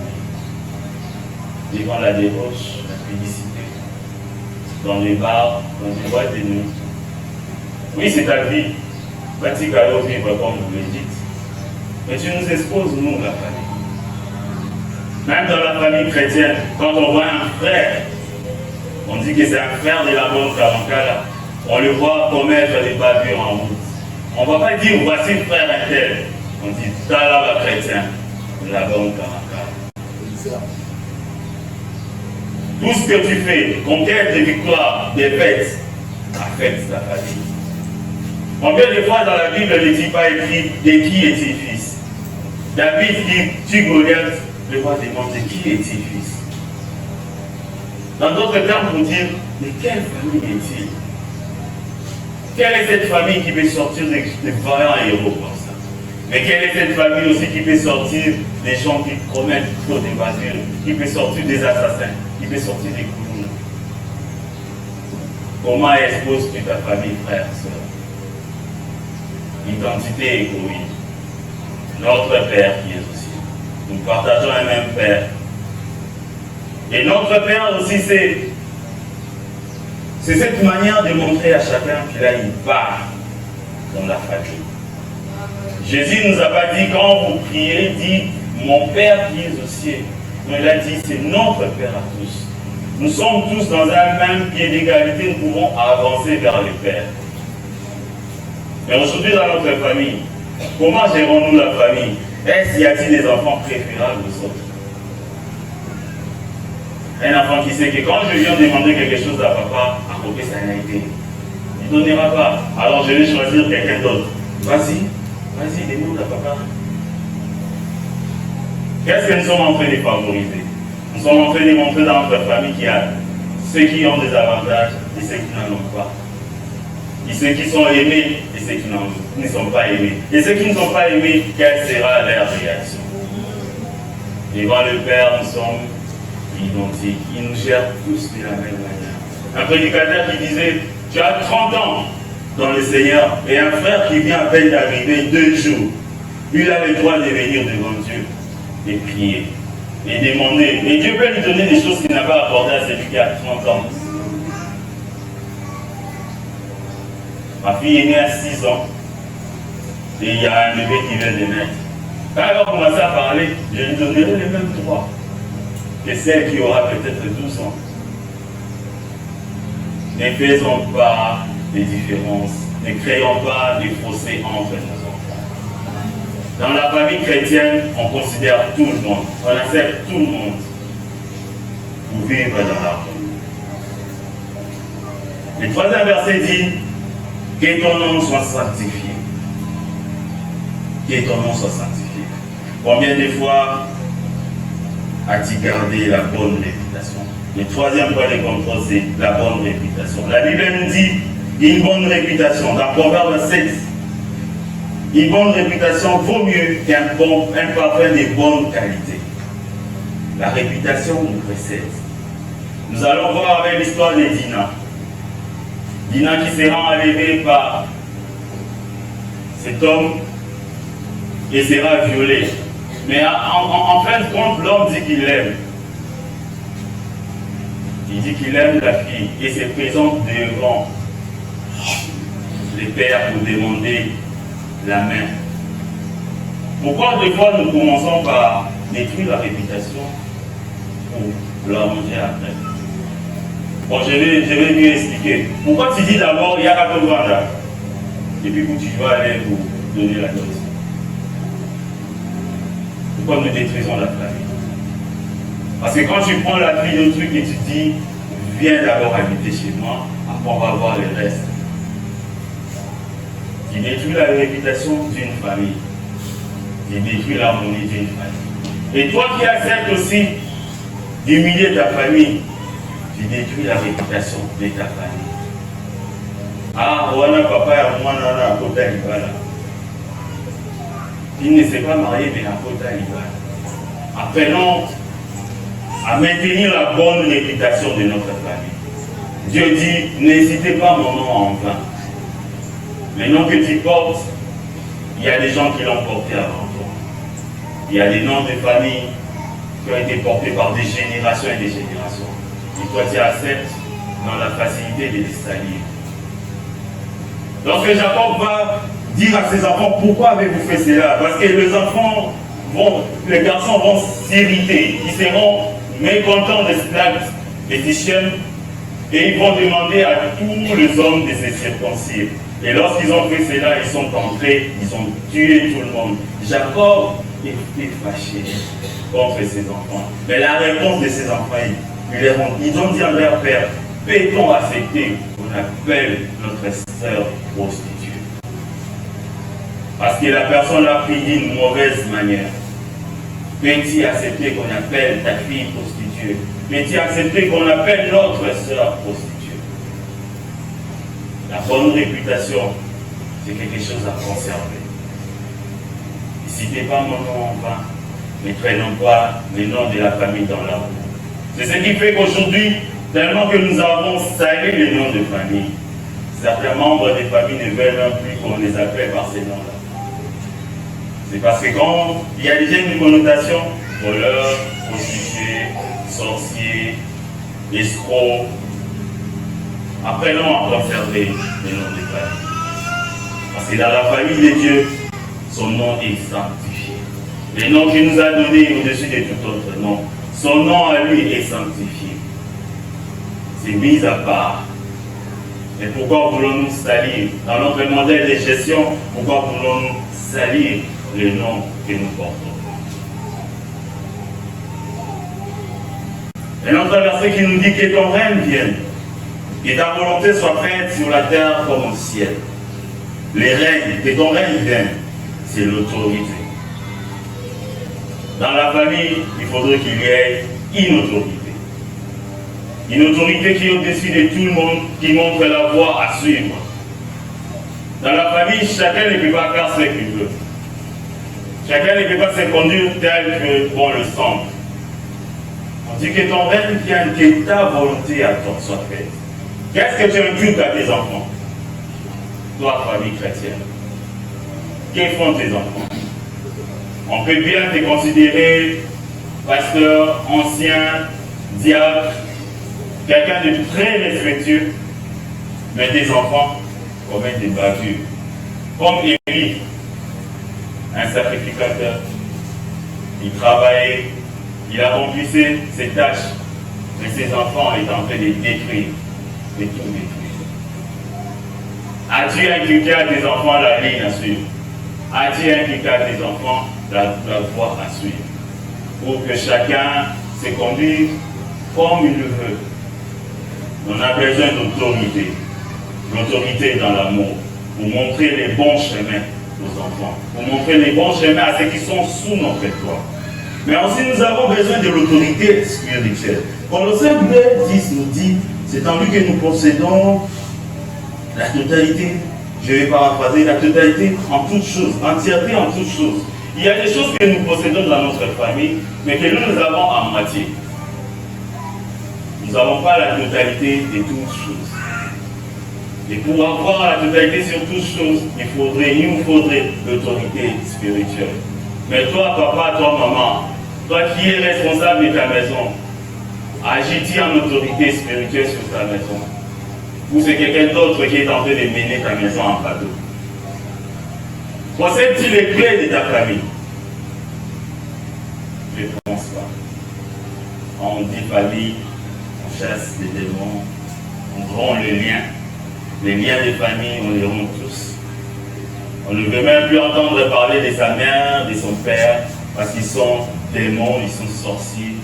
Devant la débauche, la félicité, dans les bars, dans les boîtes de nuit. Oui, c'est ta vie. Pratique alors vivre comme vous le dites. Mais tu nous exposes, nous, la famille. Même dans la famille chrétienne, quand on voit un frère, on dit que c'est un frère de la bonne Karankala. On le voit commettre des bavures en route. On ne va pas dire voici le frère un tel. On dit Talaba chrétien de la bonne Karankala. Tout ce que tu fais, conquête de victoire, des fêtes, affecte ta famille. Combien de fois dans la Bible ne dit pas écrit de qui est-il fils? David dit tu Goliath, le roi demande de qui est-il fils? Dans d'autres termes, pour dire de quelle famille est-il? Quelle est cette famille qui peut sortir des vaillants héros comme ça? Mais quelle est cette famille aussi qui peut sortir des gens qui commettent trop de bavures, qui peut sortir des assassins, qui peut sortir des clowns? Comment exposes-tu ta famille, frère, soeur? Identité égoïste. Notre Père qui est aussi. Nous partageons un même Père. Et notre Père aussi, c'est cette manière de montrer à chacun qu'il a une part dans la famille. Jésus ne nous a pas dit, quand vous priez, dites mon Père qui est aux cieux. Mais il a dit, c'est notre Père à tous. Nous sommes tous dans un même pied d'égalité, nous pouvons avancer vers le Père. Mais aujourd'hui, dans notre famille, comment gérons-nous la famille? Est-ce qu'il y a-t-il des enfants préférables aux autres? Un enfant qui sait que quand je viens demander quelque chose à papa, à côté ça n'a été. Il ne donnera pas. Alors je vais choisir quelqu'un d'autre. Vas-y, demande à papa. Qu'est-ce que nous sommes en train de favoriser? Nous sommes en train de montrer dans notre famille qu'il y a ceux qui ont des avantages et ceux qui n'en ont pas. Et ceux qui sont aimés et ceux qui ne sont pas aimés. Et ceux qui ne sont pas aimés, quelle sera leur réaction? Devant le Père, nous sommes identiques. Il nous gère tous de la même manière. Un prédicateur qui disait, tu as 30 ans dans le Seigneur et un frère qui vient à peine d'arriver 2 jours. Il a le droit de venir devant Dieu et prier et demander. Et Dieu peut lui donner des choses qu'il n'a pas accordées à celui qui a 30 ans. Ma fille est née à 6 ans et il y a un bébé qui vient de naître. Quand elle va commencer à parler, je lui donnerai les mêmes droits que celle qui aura peut-être 12 ans. Ne faisons pas des différences, ne créons pas des fossés entre nos enfants. Dans la famille chrétienne, on considère tout le monde, on accepte tout le monde pour vivre dans l'harmonie. Le 3e verset dit que ton nom soit sanctifié. Que ton nom soit sanctifié. Combien de fois as-tu gardé la bonne réputation? Le 3e point de contrôle, c'est la bonne réputation. La Bible nous dit une bonne réputation. Dans Proverbe 7, une bonne réputation vaut mieux qu'un parfum de bonne qualité. La réputation nous précède. Nous allons voir avec l'histoire de Dina. Dina qui sera enlevée par cet homme et sera violée. Mais en fin de compte, l'homme dit qu'il l'aime. Il dit qu'il aime la fille et se présente devant les pères pour demander la main. Pourquoi des fois nous commençons par détruire la réputation pour la manger après? Bon, je vais mieux expliquer. Pourquoi tu dis d'abord il y a qu'à te vendre et puis où tu vas aller pour donner la dot? Pourquoi nous détruisons la famille? Parce que quand tu prends la fille d'autrui et tu dis viens d'abord habiter chez moi, après on va voir le reste. Tu détruis la réputation d'une famille. Tu détruis l'harmonie d'une famille. Et toi qui acceptes aussi d'humilier ta famille, tu détruis la réputation de ta famille. Ah, voilà papa et moi, nana, à côté Libala. Il ne s'est pas marié, mais à côté Libala. Apprenons à maintenir la bonne réputation de notre famille. Dieu dit, n'hésitez pas mon nom en vain. Les noms que tu portes, il y a des gens qui l'ont porté avant toi. Il y a des noms de famille qui ont été portés par des générations et des générations. Et toi, tu acceptes dans la facilité de les salir. Lorsque Jacob va dire à ses enfants, pourquoi avez-vous fait cela? Parce que les garçons vont s'irriter, ils seront mécontents de l'acte de Sichem et ils vont demander à tous les hommes de se circoncire. Et lorsqu'ils ont fait cela, ils sont entrés, ils ont tué tout le monde. Jacob était fâché contre ses enfants. Mais la réponse de ses enfants, ils ont dit à leur père, peut-on accepter qu'on appelle notre sœur prostituée? Parce que la personne l'a pris d'une mauvaise manière. Peux-tu accepter qu'on appelle ta fille prostituée? Peux-tu accepter qu'on appelle notre sœur prostituée? La bonne réputation, c'est quelque chose à conserver. Ne citez pas mon nom en vain, ne traînons pas les noms de la famille dans la roue. C'est ce qui fait qu'aujourd'hui, tellement que nous avons sali les noms de famille, certains membres des familles ne veulent même plus qu'on les appelle par ces noms-là. C'est parce que quand il y a déjà une connotation, voleur, prostituée, sorcier, escroc, apprenons à conserver les noms de famille. Parce que dans la famille de Dieu, son nom est sanctifié. Le nom qu'il nous a donné au-dessus de tout autre nom, son nom à lui est sanctifié. C'est mis à part. Mais pourquoi voulons-nous salir? Dans notre modèle de gestion, pourquoi voulons-nous salir le nom que nous portons? Un autre verset qui nous dit que ton règne vienne, que ta volonté soit faite sur la terre comme au ciel. Les règnes, que ton règne vienne, c'est l'autorité. Dans la famille, il faudrait qu'il y ait une autorité. Une autorité qui est au-dessus de tout le monde, qui montre la voie à suivre. Dans la famille, chacun ne peut pas faire ce qu'il veut. Chacun ne peut pas se conduire tel que bon le semble. On dit que ton règne vienne, que ta volonté à toi soit faite. Qu'est-ce que tu inculques à tes enfants? Toi, famille chrétienne, que font tes enfants? On peut bien te considérer pasteur, ancien, diacre, quelqu'un de très respectueux, mais tes enfants commettent des bavures. Comme Élie, un sacrificateur, il travaillait, il accomplissait ses tâches, mais ses enfants étaient en train de détruire, de tout détruire. As-tu inculqué à tes enfants la ligne à suivre? As-tu inculqué à tes enfants la voie à suivre? Pour que chacun se conduise comme il le veut. On a besoin d'autorité. L'autorité dans l'amour. Pour montrer les bons chemins aux enfants. Pour montrer les bons chemins à ceux qui sont sous notre toit. Mais aussi nous avons besoin de l'autorité spirituelle. Colossiens 2:10 nous dit, c'est en lui que nous possédons la totalité, je vais paraphraser, la totalité en toutes choses, entièreté en toutes choses. Il y a des choses que nous possédons dans notre famille, mais que nous avons à moitié. Nous n'avons pas la totalité de toutes choses. Et pour avoir la totalité sur toutes choses, il nous faudrait l'autorité spirituelle. Mais toi, papa, toi, maman, toi qui es responsable de ta maison, agis-tu en autorité spirituelle sur ta maison? Ou c'est quelqu'un d'autre qui est en train de mener ta maison en bateau? Possèdes-tu les clés de ta famille? Je ne pense pas. On dit famille, on chasse les démons, on rompt les liens. Les liens de famille, on les rompt tous. On ne veut même plus entendre parler de sa mère, de son père, parce qu'ils sont démons, ils sont sorciers.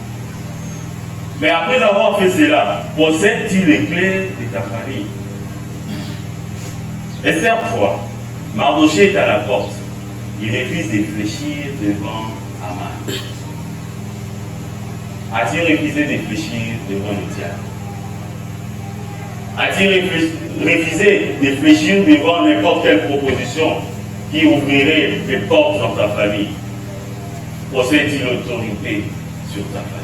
Mais après avoir fait cela, possèdes-tu les clés de ta famille? Esther 3, Mardochée est à la porte. Il refuse de fléchir devant Aman. As-tu refusé de fléchir devant le diable? As-tu refusé de fléchir devant n'importe quelle proposition qui ouvrirait les portes dans ta famille? Possèdes-tu l'autorité sur ta famille?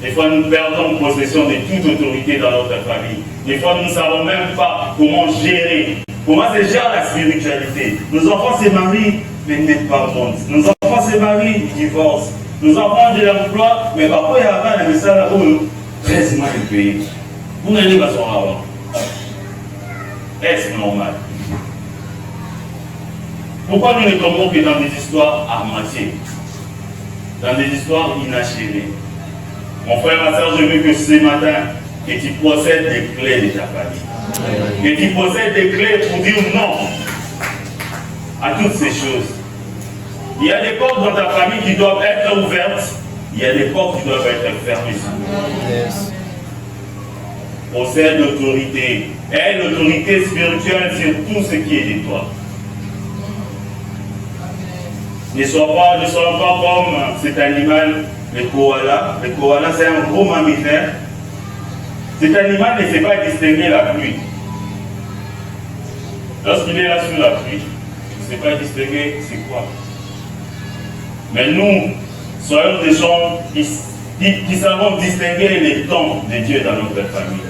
Des fois, nous perdons possession de toute autorité dans notre famille. Des fois, nous ne savons même pas comment gérer, comment se gère la spiritualité. Nos enfants se marient, mais ne mettent pas compte. Nos enfants se marient, ils divorcent. Nos enfants ont de l'emploi, mais papa, il y a un message là où 13 mois de payer. Vous n'allez pas s'en avoir. Est-ce normal? Pourquoi nous ne tombons que dans des histoires à moitié? Dans des histoires inachevées? Mon frère, ma soeur, je veux que ce matin, que tu possèdes des clés de ta famille. Que tu possèdes des clés pour dire non à toutes ces choses. Il y a des portes dans ta famille qui doivent être ouvertes. Il y a des portes qui doivent être fermées. Yes. Possède l'autorité. Aie l'autorité spirituelle sur tout ce qui est de toi. Ne sois pas comme cet animal, le koala. Le koala, c'est un gros mammifère. Cet animal ne sait pas distinguer la pluie. Lorsqu'il est là sous la pluie, il ne sait pas distinguer c'est quoi. Mais nous, soyons des gens qui savons distinguer les temps de Dieu dans notre famille,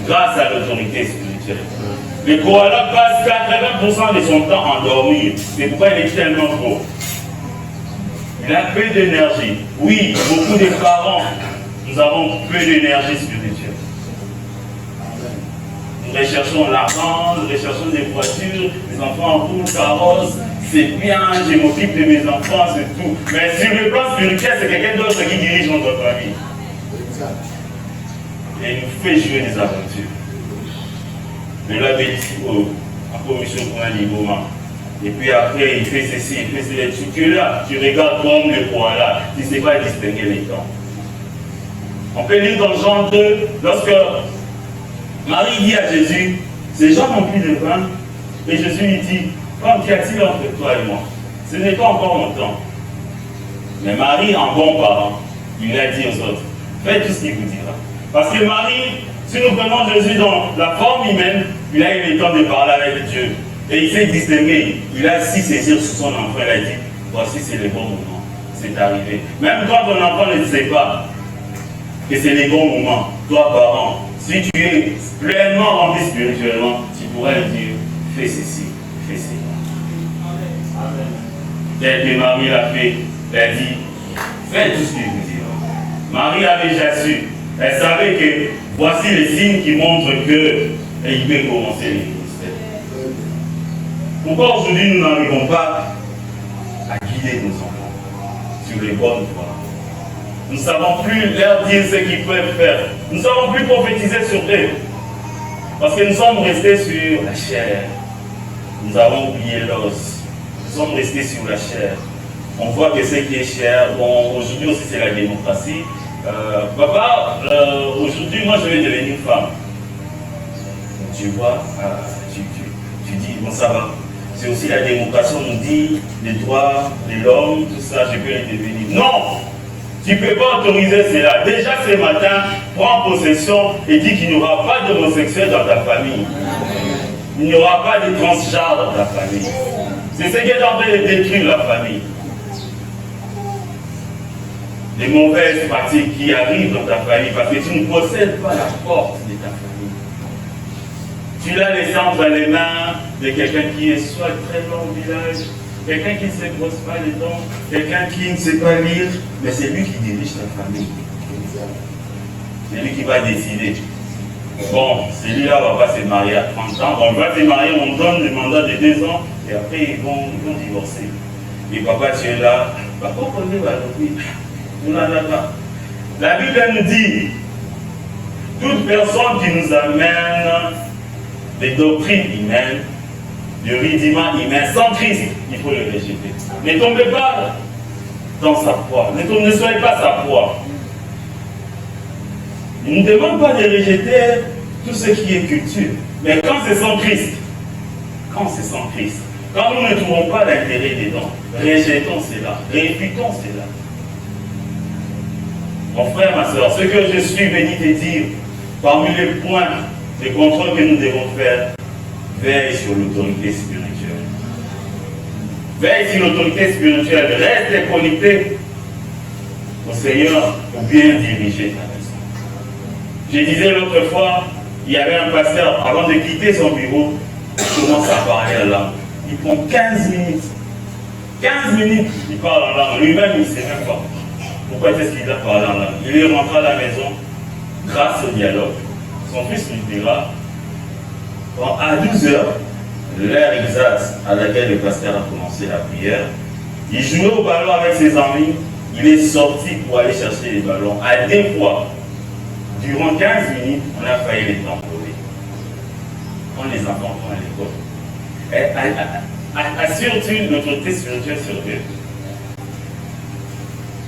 grâce à l'autorité spirituelle. Le koala passe 80% de son temps à dormir. C'est pourquoi il est tellement beau. Il a peu d'énergie. Oui, beaucoup de parents, nous avons peu d'énergie spirituelle. Nous recherchons l'argent, nous recherchons des voitures, les enfants en poule, carrosse, c'est bien, je m'occupe de mes enfants, c'est tout. Mais sur le plan spirituel, c'est quelqu'un d'autre qui dirige notre famille. Et il nous fait jouer des aventures. Mais là, à commission pour un niveau. Et puis après, il fait ceci, il fait ceci. Tu es là, tu regardes comme le koala, tu ne sais pas distinguer les temps. On peut lire dans Jean 2, lorsque Marie dit à Jésus, ces gens n'ont plus de pain. Et Jésus lui dit, qu'y a-t-il entre toi et moi? Ce n'est pas encore mon temps. Mais Marie, en bon parent, il a dit aux autres, faites tout ce qu'il vous dira. Parce que Marie, si nous prenons Jésus dans la forme humaine, il a eu le temps de parler avec Dieu. Et il s'est distingué. Il a su saisir sur son enfant. Il a dit, voici c'est le bon moment. C'est arrivé. Même quand ton enfant ne sait pas que c'est le bon moment, toi parent, si tu es pleinement rempli spirituellement, tu pourras lui dire, fais ceci, fais cela. Tel que Marie l'a fait, elle a dit, faites tout ce qu'il vous dira. Marie avait déjà su. Elle savait que voici les signes qui montrent qu'il peut commencer le ministère. Pourquoi aujourd'hui nous n'arrivons pas à guider nos enfants sur les bonnes voies? Nous ne savons plus leur dire ce qu'ils peuvent faire. Nous ne savons plus prophétiser sur eux. Parce que nous sommes restés sur la chair. Nous avons oublié l'os. Nous sommes restés sur la chair. On voit que ce qui est cher, bon, aujourd'hui aussi c'est la démocratie. Papa, aujourd'hui moi je vais devenir femme. Tu vois, tu dis, bon ça va. C'est aussi la démocratie, on nous dit les droits de l'homme, tout ça, je peux les devenir. Non! Tu ne peux pas autoriser cela. Déjà ce matin, prends possession et dis qu'il n'y aura pas d'homosexuel dans ta famille. Il n'y aura pas de transgenre dans ta famille. C'est ce qui est en train de détruire la famille. Les mauvaises pratiques qui arrivent dans ta famille parce que tu ne possèdes pas la force de ta famille. Tu l'as laissé entre les mains de quelqu'un qui est soit très loin au village, quelqu'un qui ne se brosse pas les dents, quelqu'un qui ne sait pas lire, mais c'est lui qui dirige ta famille. C'est lui qui va décider. Bon, celui-là ne va pas se marier à 30 ans, on va se marier, on donne le mandat de 2 ans, et après ils vont divorcer. Et papa, tu es là, papa, on va pas. La Bible nous dit, toute personne qui nous amène des doctrines humaines, de rudiments humains, sans Christ, il faut le rejeter. Ne tombez pas dans sa foi, ne soyez pas sa foi. Il ne demande pas de rejeter tout ce qui est culture, mais quand c'est sans Christ, quand nous ne trouvons pas l'intérêt dedans, rejetons cela, réfutons cela. Mon frère, ma soeur, ce que je suis venu te dire, parmi les points de contrôle que nous devons faire, veille sur l'autorité spirituelle. Veille sur l'autorité spirituelle, reste connecté. au Seigneur pour bien diriger ta maison. Je disais l'autre fois, il y avait un pasteur, avant de quitter son bureau, il commence à parler en langue. Il prend 15 minutes. 15 minutes, il parle en langue. Lui-même, il ne sait même pas pourquoi est-ce qu'il a parlé en langue. Il est rentré à la maison grâce au dialogue. Son fils lui dira, à 12 heures, l'heure exacte à laquelle le pasteur a commencé la prière, il jouait au ballon avec ses amis, il est sorti pour aller chercher les ballons. À deux fois, durant 15 minutes, on a failli les tamponner. Quand les enfants vont à l'école. Assure-tu l'autorité spirituelle sur eux.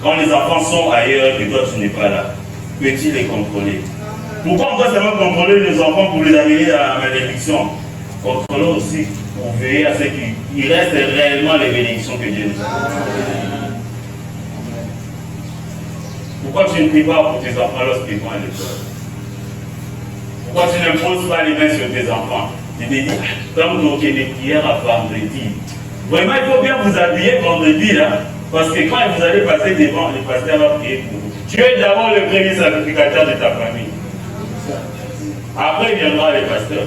Quand les enfants sont ailleurs et toi tu n'es pas là, peux-tu les contrôler? Pourquoi on doit seulement contrôler les enfants pour les amener à la malédiction? Contrôlons aussi pour veiller à ce qu'il reste réellement les bénédictions que Dieu nous donne. Pourquoi tu ne pries pas pour tes enfants lorsqu'ils vont à l'école? Pourquoi tu n'imposes pas les mains sur tes enfants? Tu te dis, comme donc il y a des prières à vendredi. Vraiment, il faut bien vous habiller vendredi, là, parce que quand vous allez passer devant, le pasteur va prier pour vous. Tu es d'abord le premier sacrificateur de ta famille. Après viendra le pasteur.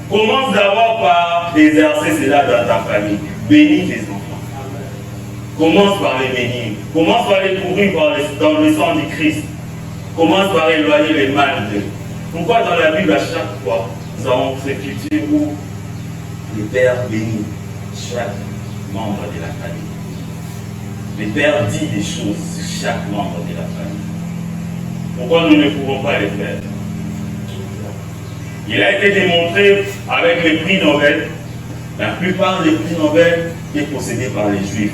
Commence d'abord par exercer cela dans ta famille. Bénis tes enfants. Commence par les bénir. Commence par les couvrir dans le sang du Christ. Commence par éloigner les mal d'eux. Pourquoi dans la Bible, à chaque fois, nous avons cette culture où le Père bénit chaque membre de la famille. Le Père dit des choses sur chaque membre de la famille. Pourquoi nous ne pouvons pas les faire? Il a été démontré avec les prix Nobel. La plupart des prix Nobel sont possédés par les Juifs.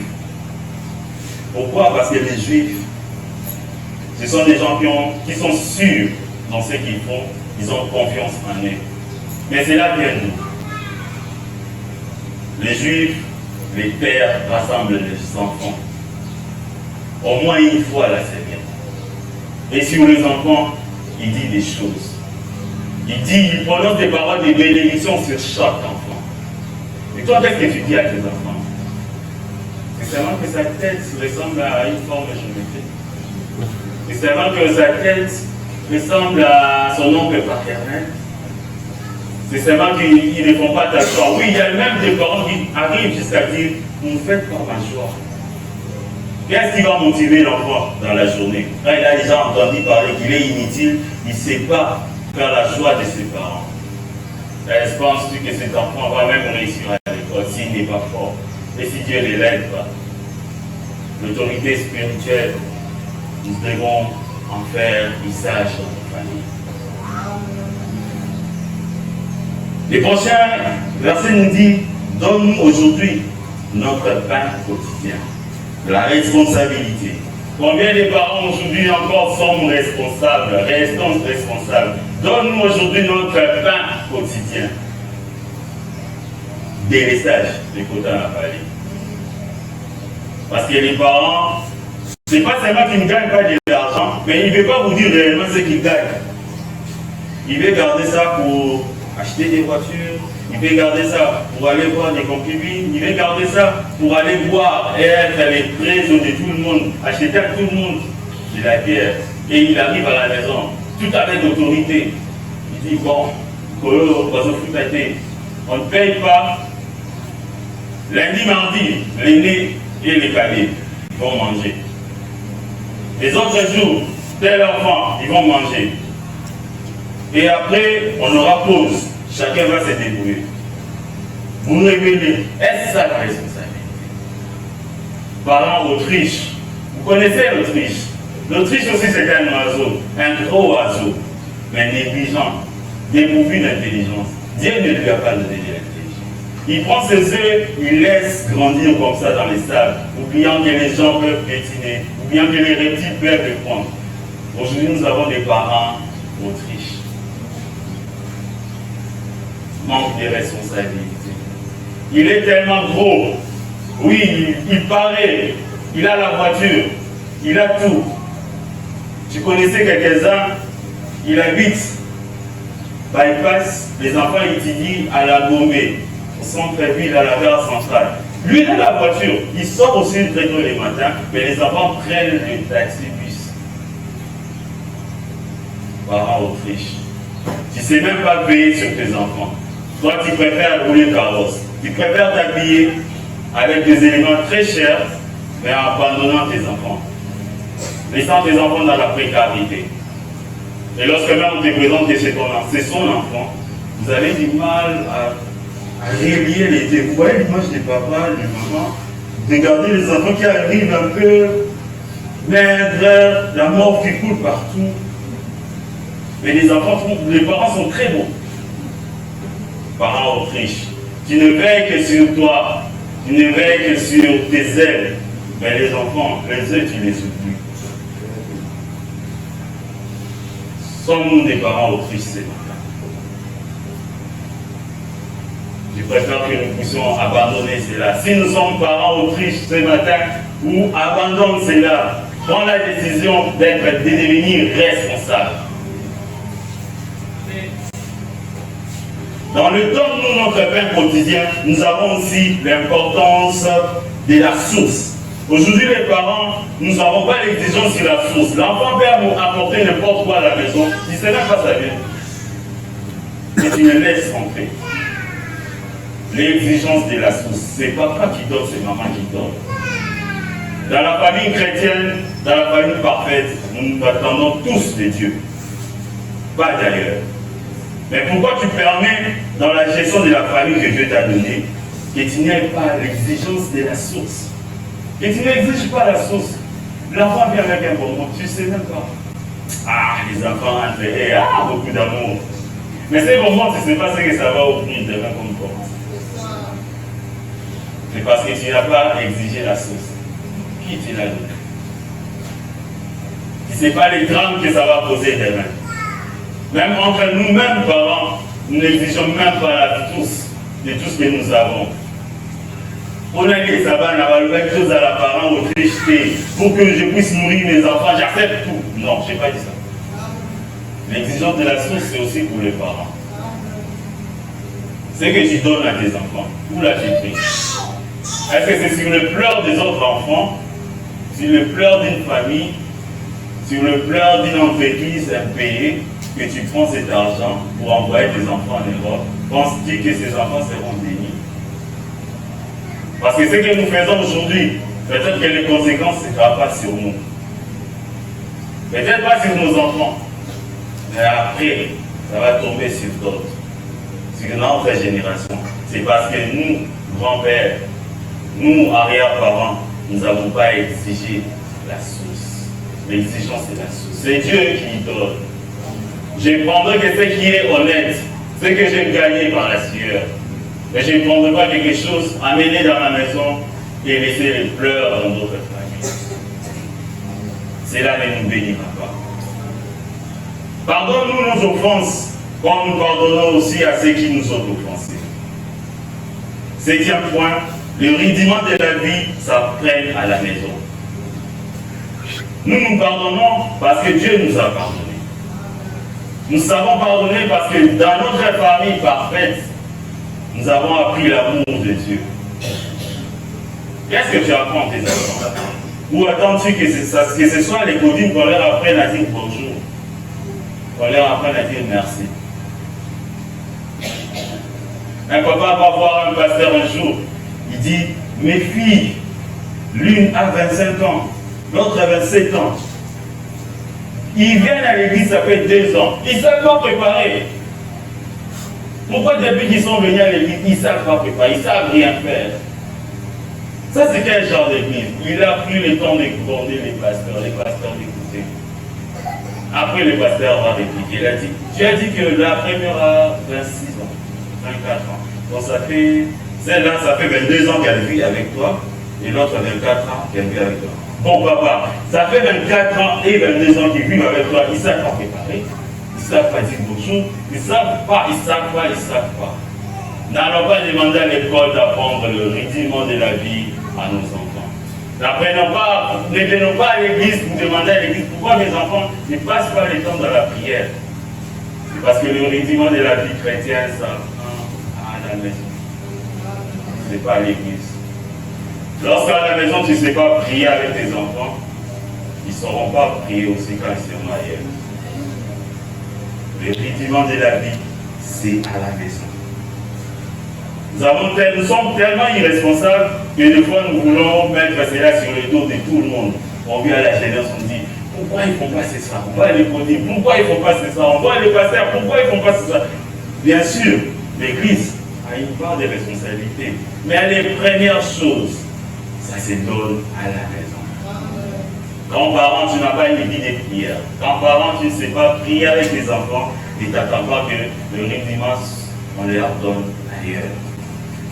Pourquoi? Parce que les Juifs, ce sont des gens qui sont sûrs dans ce qu'ils font, ils ont confiance en eux. Mais c'est là que nous, les Juifs, les pères rassemblent les enfants au moins une fois à la semaine. Et sur les enfants, il dit des choses. Il prononce des paroles de bénédiction sur chaque enfant. Et toi, qu'est-ce que tu dis à tes enfants? C'est seulement que sa tête ressemble à une forme géométrique. C'est seulement que sa tête ressemble à son oncle paternel. C'est seulement qu'ils ne font pas ta joie. Oui, il y a même des parents qui arrivent jusqu'à dire, vous ne faites pas ma joie. Qu'est-ce qui va motiver l'enfant dans la journée? Quand il a déjà entendu parler qu'il est inutile, il ne sait pas faire la joie de ses parents. Penses-tu que cet enfant va même réussir à l'école s'il n'est pas fort? Et si Dieu ne l'aide pas? L'autorité spirituelle, nous devons en faire usage dans notre famille. Le prochain verset nous dit, donne-nous aujourd'hui notre pain quotidien. La responsabilité. Combien de parents aujourd'hui encore sommes responsables, restons responsables? Donne-nous aujourd'hui notre pain quotidien. Délestage, les quotas n'a pas dit. Parce que les parents, c'est pas seulement qu'ils ne gagnent pas de l'argent, mais ils ne veulent pas vous dire réellement ce qu'ils gagnent. Ils veulent garder ça pour acheter des voitures, ils veulent garder ça pour aller voir des concubines, ils veulent garder ça pour aller boire et être les trésors de tout le monde, acheter à tout le monde de la bière. Et il arrive à la maison, tout avec autorité. Il dit, bon, on ne paye pas. Lundi, mardi, l'aîné et les cadets vont manger. Les autres jours, tel enfant, ils vont manger. Et après, on aura pause. Chacun va se débrouiller. Vous révélez, est-ce ça la responsabilité? Parlant Autriche, vous connaissez l'Autriche. L'Autriche aussi c'est un oiseau, un gros oiseau, mais négligent, dépourvu d'intelligence. Dieu ne lui a pas donné de l'intelligence. Il prend ses œufs, il laisse grandir comme ça dans les sables, oubliant que les gens peuvent pétiner, oubliant que les reptiles peuvent le prendre. Aujourd'hui, nous avons des parents autriches. Manque de responsabilité. Il est tellement gros. Oui, il paraît. Il a la voiture. Il a tout. Tu connaissais quelques-uns, il habite bypass, les enfants étudient à la Gomé, au centre-ville, à la gare centrale. Lui, il a la voiture. Il sort aussi très tôt les matins, mais les enfants prennent le taxi-bus. Parents Autriche. Tu ne sais même pas payer sur tes enfants. Toi, tu préfères rouler carrosse. Tu préfères t'habiller avec des éléments très chers, mais en abandonnant tes enfants. Laissant tes enfants dans la précarité. Et lorsque même on te présente que c'est son enfant, vous avez du mal à relier les deux. Vous voyez l'image des papas, des mamans, regardez les enfants qui arrivent un peu maigres, la mort qui coule partout. Mais les parents sont très bons. Parents Autriche, tu ne veilles que sur toi, tu ne veilles que sur tes ailes. Mais les enfants, les ailes, tu les oublies. Sommes-nous des parents Autriche ce matin? Je préfère que nous puissions abandonner cela. Si nous sommes parents Autriche ce matin, ou abandonne cela, prends la décision de devenir responsable. Dans le temps de notre pain quotidien, nous avons aussi l'importance de la source. Aujourd'hui, les parents, nous n'avons pas l'exigence sur la source. L'enfant peut nous apporter n'importe quoi à la maison, il ne sait même pas sa vie. Et tu le laisses entrer. L'exigence de la source, c'est papa qui donne, c'est maman qui donne. Dans la famille chrétienne, dans la famille parfaite, nous attendons tous de Dieu. Pas d'ailleurs. Mais pourquoi tu permets, dans la gestion de la famille que Dieu t'a donnée, que tu n'aies pas l'exigence de la source? Que tu n'exiges pas la source. L'enfant vient avec un bonbon, tu ne sais même pas. Ah, les enfants ont beaucoup d'amour. Mais ces bonbons, tu ne sais pas ce que ça va ouvrir demain comme porte. C'est parce que tu n'as pas exigé la source. Qui te l'a donné? Tu ne sais pas les drames que ça va poser demain. Même entre nous-mêmes, parents, nous n'exigeons même pas la source de tout ce que nous avons. On a dit que ça va avoir la même chose à la parent Autriche pour que je puisse nourrir mes enfants, j'accepte tout. Non, je n'ai pas dit ça. L'exigence de la source, c'est aussi pour les parents. Ce que tu donnes à tes enfants, où l'as-tu pris? Est-ce que c'est sur le pleur des autres enfants, sur le pleur d'une famille, sur le pleur d'une entreprise impayée, que tu prends cet argent pour envoyer tes enfants en Europe? Penses-tu que ces enfants seront bénis? Parce que ce que nous faisons aujourd'hui, peut-être que les conséquences ne seront pas sur nous. Peut-être pas sur nos enfants. Mais après, ça va tomber sur d'autres. Sur notre génération. C'est parce que nous, grands-pères, nous, arrière-parents, nous n'avons pas exigé la source. L'exigence, c'est la source. C'est Dieu qui donne. Je prendrai que ce qui est honnête, ce que j'ai gagné par la sueur. Mais je ne prendrai pas quelque chose amené dans ma maison et laisser les pleurs dans d'autres familles. Cela ne nous bénira pas. Pardonne-nous nos offenses, comme nous pardonnons aussi à ceux qui nous ont offensés. Septième point, le rudiment de la vie s'apprenne à la maison. Nous nous pardonnons parce que Dieu nous a pardonné. Nous savons pardonner parce que dans notre famille parfaite, nous avons appris l'amour de Dieu. Qu'est-ce que tu apprends à tes enfants? Ou attends-tu que ce soit les codines qu'on leur apprenne à dire bonjour, qu'on leur apprenne à dire merci? Un papa va voir un pasteur un jour, il dit, mes filles, l'une a 25 ans, l'autre a 27 ans. Ils viennent à l'église, ça fait 2 ans. Ils ne savent pas préparer. Pourquoi depuis qu'ils sont venus à l'église, ils ne savent pas préparer, ils ne savent rien faire? Ça, c'est quel genre d'église? Il a pris le temps de gronder les pasteurs d'écouter. Après, le pasteur va répliquer. Il a dit, tu as dit que la première a 26 ans, 24 ans. Donc ça fait, celle-là, ça fait 22 ans qu'elle vit avec toi, et l'autre 24 ans qu'elle vit avec toi. Bon papa, ça fait 24 ans et 22 ans qu'ils vivent avec toi, ils ne savent pas préparer, ils ne savent pas dire bonjour, ils ne savent pas, ils ne savent pas, ils ne savent pas. N'allons pas demander à l'école d'apprendre le rudiment de la vie à nos enfants. Ne venons pas à l'église pour demander à l'église pourquoi mes enfants ne passent pas le temps dans la prière. C'est parce que le rudiment de la vie chrétienne, ça à la maison. Ce n'est pas à l'église. Lorsqu'à la maison, tu ne sais pas prier avec tes enfants, ils ne sauront pas prier aussi quand ils seront ailleurs. Le rudiment de la vie, c'est à la maison. Nous sommes tellement irresponsables que des fois nous voulons mettre cela sur le dos de tout le monde. On vient à la jeunesse, on dit pourquoi ils font passer ça? On va les côtés, pourquoi ils font passer ça? On va les passer, pourquoi ils font passer ça? Bien sûr, l'Église a une part de responsabilité, mais les premières choses, ça se donne à la maison. Quand parent, tu n'as pas une vie de prière. Quand parent, tu ne sais pas prier avec tes enfants, ne t'attends pas que le rudiment, on leur donne ailleurs.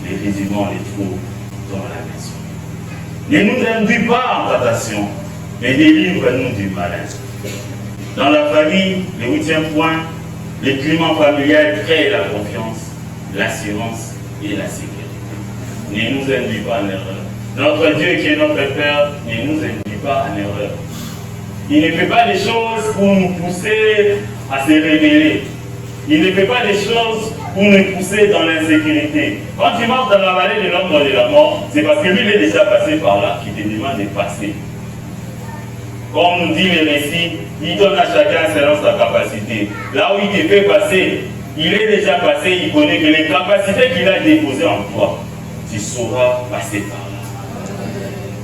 Les rudiments, on les trouve dans la maison. Ne nous induis pas en tentation, mais délivre-nous du malin. Dans la famille, le 8e point, le climat familial crée la confiance, l'assurance et la sécurité. Ne nous induis pas en erreur. Notre Dieu qui est notre Père ne nous induit pas en erreur. Il ne fait pas des choses pour nous pousser à se révéler. Il ne fait pas des choses pour nous pousser dans l'insécurité. Quand tu marches dans la vallée de l'ombre de la mort, c'est parce que lui il est déjà passé par là qui te demande de passer. Comme nous dit le récit, il donne à chacun selon sa capacité. Là où il te fait passer, il est déjà passé, il connaît que les capacités qu'il a déposées en toi, tu sauras passer par là.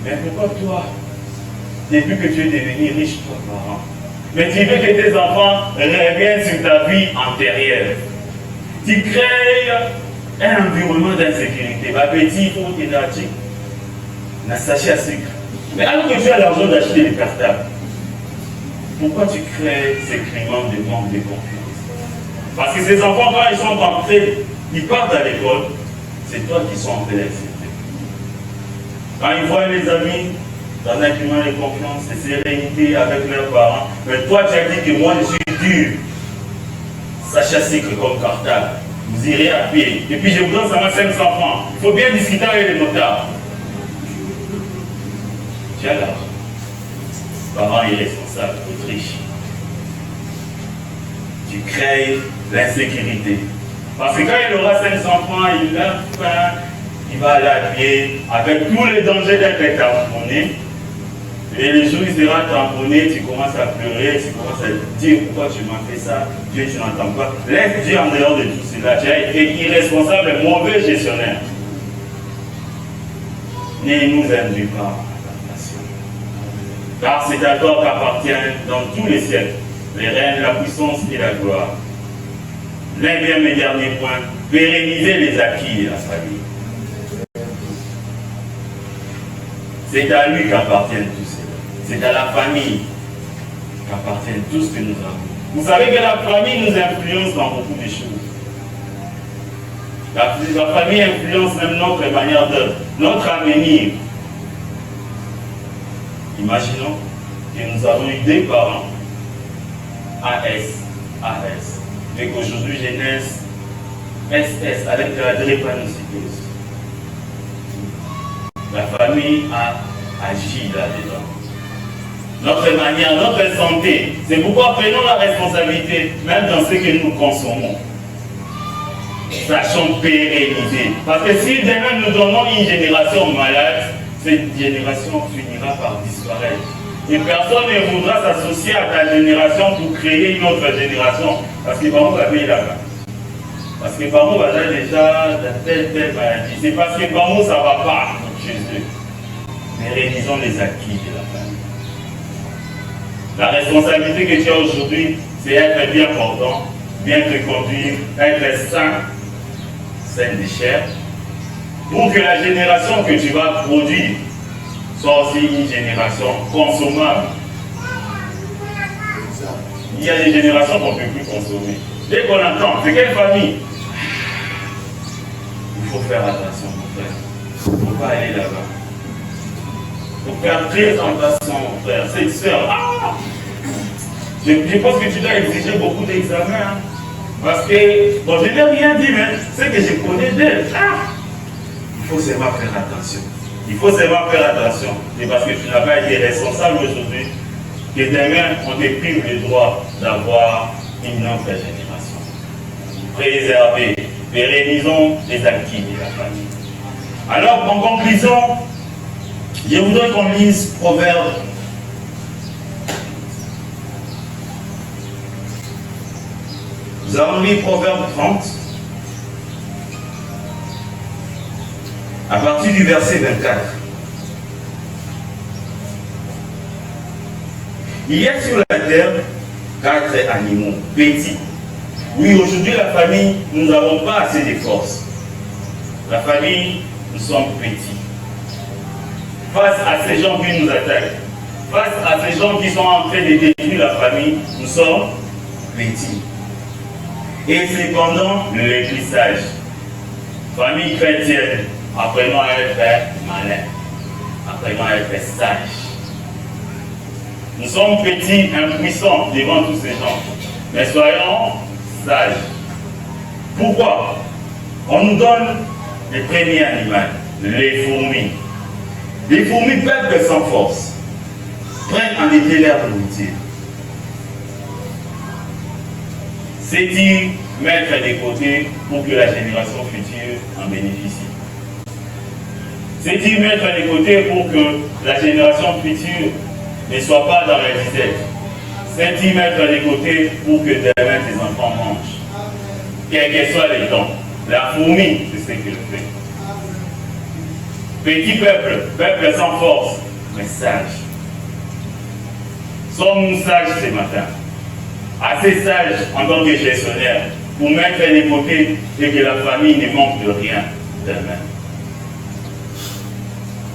Mais pourquoi toi, depuis que tu es devenu riche, toi, parent, mais tu veux que tes enfants reviennent sur ta vie antérieure? Tu crées un environnement d'insécurité. Ma petite, il faut que tu aies un sachet à sucre. Mais alors que tu as l'argent d'acheter des cartables, pourquoi tu crées ces climats de manque de confiance? Parce que ces enfants, quand ils sont entrés, ils partent à l'école, c'est toi qui sont en train d'accepter. Quand ils voient les amis dans un climat de confiance et sérénité avec leurs parents, mais toi tu as dit que moi je suis dur, sachet à sucre comme cartable, vous irez à pied, et puis je vous donne seulement 500 francs. Il faut bien discuter avec les notables. Tu as l'argent. Parents irresponsables, Autriche. Tu crées l'insécurité. Parce que quand il aura 500 francs, il a faim, il va aller à pied, avec tous les dangers d'être tamponné. Et le jour où il sera tamponné, tu commences à pleurer, tu commences à dire pourquoi tu m'as fait ça, Dieu tu n'entends pas. Laisse Dieu en dehors de tout cela. Tu as été irresponsable et mauvais gestionnaire. Ne nous induis pas en tentation. Car c'est à toi qu'appartiennent dans tous les siècles les règnes, la puissance et la gloire. 9e et dernier point, pérenniser les acquis de la famille. C'est à lui qu'appartiennent tout cela. C'est à la famille qu'appartiennent tout ce que nous avons. Vous savez que la famille nous influence dans beaucoup de choses. La famille influence même notre manière d'être, notre avenir. Imaginons que nous avons eu des parents, AS, mais qu'aujourd'hui je naisse SS avec la drépanocytose. La famille a agi là-dedans. Notre manière, notre santé, c'est pourquoi prenons la responsabilité, même dans ce que nous consommons. Sachons pérenniser. Parce que si demain nous donnons une génération malade, cette génération finira par disparaître. Et personne ne voudra s'associer à ta génération pour créer une autre génération. Parce que par va payer là-bas. Parce que par va déjà dans telle maladie. C'est parce que par ça ne va pas chez eux. Mais réalisons les acquis de la famille. La responsabilité que tu as aujourd'hui, c'est être bien portant, bien te conduire, être sain de chair, pour que la génération que tu vas produire soit aussi une génération consommable. Il y a des générations qu'on ne peut plus consommer. Dès qu'on entend, c'est quelle famille? Il faut faire attention, mon frère. Il ne faut pas aller là-bas. Il faut faire très attention, mon frère. Cette soeur, je pense que tu dois exiger beaucoup d'examens. Hein? Parce que, bon, je n'ai rien dit, mais c'est que je connais d'elle. Il faut seulement faire attention. Il faut seulement faire attention. Et parce que tu n'as pas été responsable aujourd'hui, que demain, on te prive le droit d'avoir une autre génération. Préserver, pérennisons les acquis de la famille. Alors, en conclusion, Je voudrais qu'on lise Proverbe. Nous allons lire Proverbe 30. À partir du verset 24. Il y a sur la terre 4 animaux petits. Oui, aujourd'hui, la famille, nous n'avons pas assez de force. La famille, nous sommes petits. Face à ces gens qui nous attaquent, face à ces gens qui sont en train de détruire la famille, nous sommes petits. Et cependant, l'Église sage, famille chrétienne, apprenons à être malin, apprenons à être sage. Nous sommes petits, impuissants devant tous ces gens, mais soyons sages. Pourquoi? On nous donne les premiers animaux, les fourmis. Les fourmis peuplent sans force, prennent en été leur nourriture. C'est-il mettre des côtés pour que la génération future en bénéficie? C'est-il mettre des côtés pour que la génération future ne soit pas dans la disette? C'est-il mettre des côtés pour que demain tes enfants mangent? Quel que soit les temps, la fourmi, c'est ce qu'elle fait. Petit peuple, peuple sans force, mais sage. Sommes-nous sages ce matin? Assez sages en tant que gestionnaire pour mettre des côtés et que la famille ne manque de rien demain.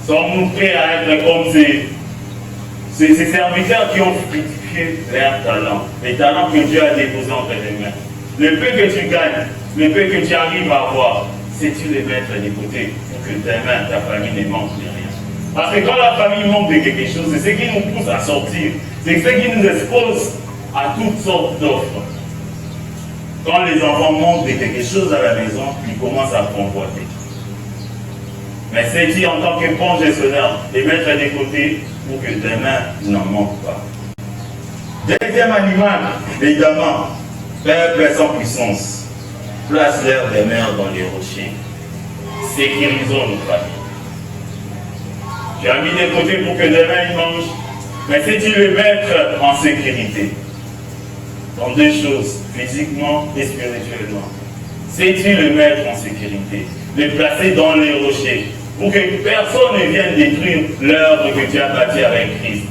Sommes-nous prêts à être comme ces serviteurs qui ont fructifié leurs talents, les talents que Dieu a déposés entre tes mains? Le peu que tu gagnes, le peu que tu arrives à avoir, sais-tu les mettre de côté pour que demain ta famille ne manque de rien? Parce que quand la famille manque de quelque chose, c'est ce qui nous pousse à sortir, c'est ce qui nous expose à toutes sortes d'offres. Quand les enfants manquent de quelque chose à la maison, ils commencent à convoiter. Mais c'est-il en tant que bon gestionnaire de mettre des côtés pour que demain il n'en manque pas? Deuxième animal, les diamants, peuple sans puissance, place leur demeure dans les rochers. Sécurisons nos familles. Tu as mis des côtés pour que demain ils mangent, mais c'est-tu le mettre en sécurité? Dans deux choses, physiquement et spirituellement. C'est-tu le mettre en sécurité? Le placer dans les rochers, pour que personne ne vienne détruire l'œuvre que tu as bâtie avec Christ.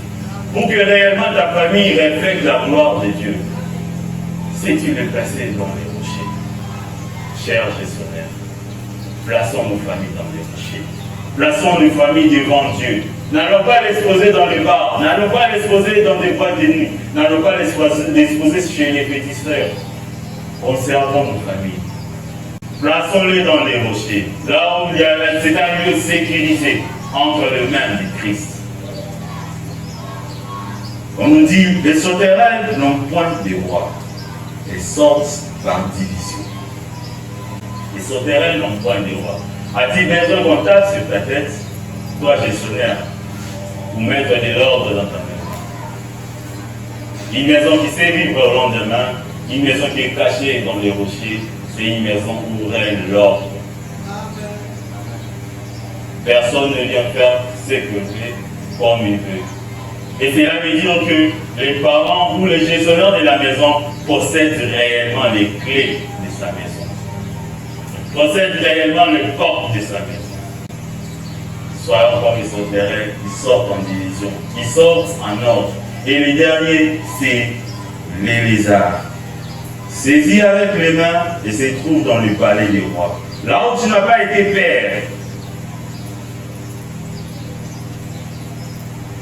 Pour que réellement ta famille reflète la gloire de Dieu. Sais-tu le placer dans les rochers? Chers gestionnaires, plaçons nos familles dans les rochers. Plaçons nos familles devant Dieu. N'allons pas l'exposer dans les bars, n'allons pas l'exposer dans des boîtes de nuit, n'allons pas l'exposer chez les petits frères. Observons nos familles. Plaçons-les dans les rochers, là où c'est un lieu sécurisé entre les mains de Christ. On nous dit, les sauterelles n'ont point de roi, elles sortent par division. Les sauterelles n'ont point de roi. As-tu besoin qu'on tape sur ta tête, toi gestionnaire, pour mettre de l'ordre dans ta maison? Une maison qui sait vivre au lendemain, une maison qui est cachée dans les rochers, c'est une maison où règne l'ordre. Personne ne vient faire ce que veut, comme il veut. Et cela veut dire que les parents ou les gestionnaires de la maison possèdent réellement les clés de sa maison. Possèdent réellement les portes de sa maison. Soyons comme les sauterelles, ils sortent en division, ils sortent en ordre. Et le dernier, c'est les lézards. Saisis avec les mains et se trouve dans le palais des rois. Là où tu n'as pas été père,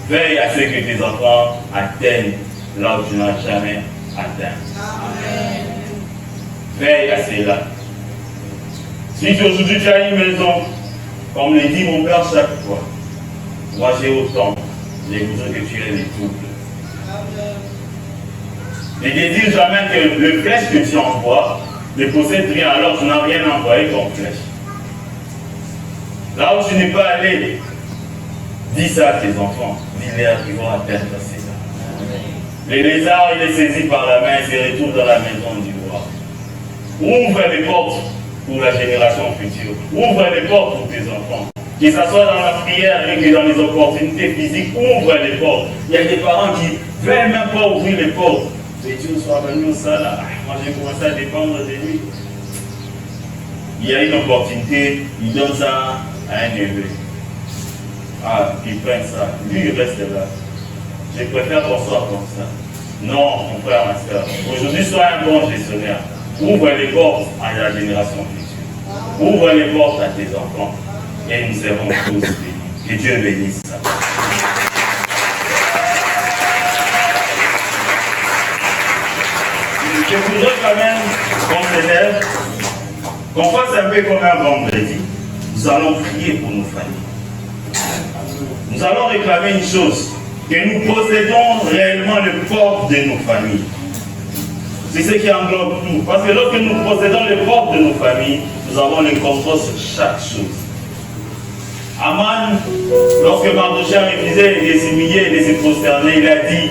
veille à ce que tes enfants atteignent là où tu n'as jamais atteint. Amen. Veille à cela. Si aujourd'hui tu as une maison, comme le dit mon père chaque fois, moi j'ai autant, j'ai besoin que tu aies les doubles. Ne désire jamais que le flèche que tu envoies ne possède rien, alors tu n'as rien envoyé comme flèche. Là où tu n'es pas allé, dis ça à tes enfants, dis-leur qu'ils vont atteindre cela. Les lézards, il est saisi par la main et se retrouve dans la maison du roi. Ouvre les portes pour la génération future. Ouvre les portes pour tes enfants. Que ce soit dans la prière et que dans les opportunités physiques, ouvre les portes. Il y a des parents qui ne veulent même pas ouvrir les portes. Et tu sois venu au salon, moi j'ai commencé à dépendre de lui. Il y a une opportunité, il donne ça à un neveu. Ah, il prend ça. Lui, il reste là. Je préfère qu'on soit comme ça. Non, mon frère, ma soeur. Aujourd'hui, sois un bon gestionnaire. Ouvre les portes à la génération future. Ouvre les portes à tes enfants. Et nous serons tous bénis. Que Dieu bénisse ça. Je voudrais quand même qu'on s'élève, qu'on fasse un peu comme un vendredi. Nous allons prier pour nos familles. Nous allons réclamer une chose, que nous possédons réellement le porte de nos familles. C'est ce qui englobe tout. Parce que lorsque nous possédons le porte de nos familles, nous avons le contrôle sur chaque chose. Aman, lorsque Mardochée refusait de s'humilier et de se prosterner, il a dit,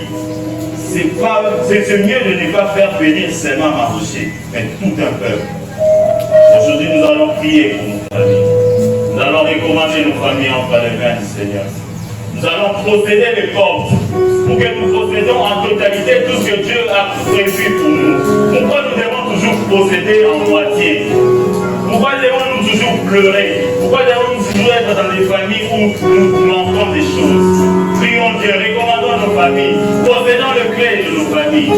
c'est mieux de ne pas faire périr seulement Mardochée, mais tout un peuple. Aujourd'hui, nous allons prier pour nos familles. Nous allons recommander nos familles entre les mains du Seigneur. Nous allons posséder les portes pour que nous possédons en totalité tout ce que Dieu a prévu pour nous. Pourquoi nous devons toujours posséder en moitié? Pourquoi devons-nous toujours pleurer? Pourquoi devons-nous toujours être dans des familles où nous manquons des choses? Prions Dieu, recommandons nos familles, possédons le clé de nos familles.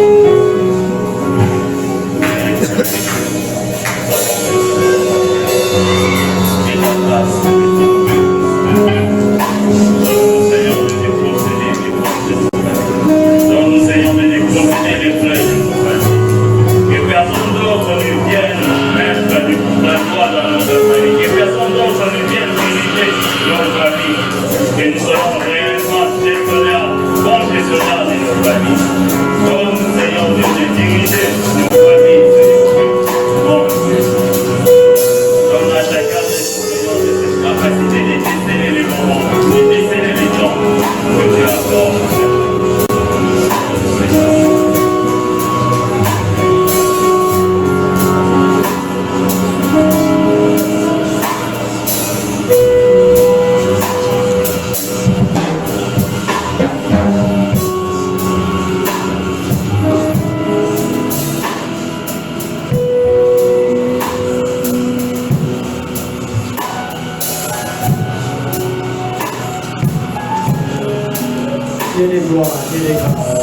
Dieu des gloires, Dieu des grâces.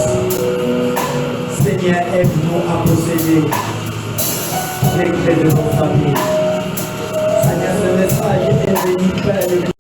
Seigneur, aide-nous à posséder les clés de nos familles. Seigneur, ce message est venu, Père.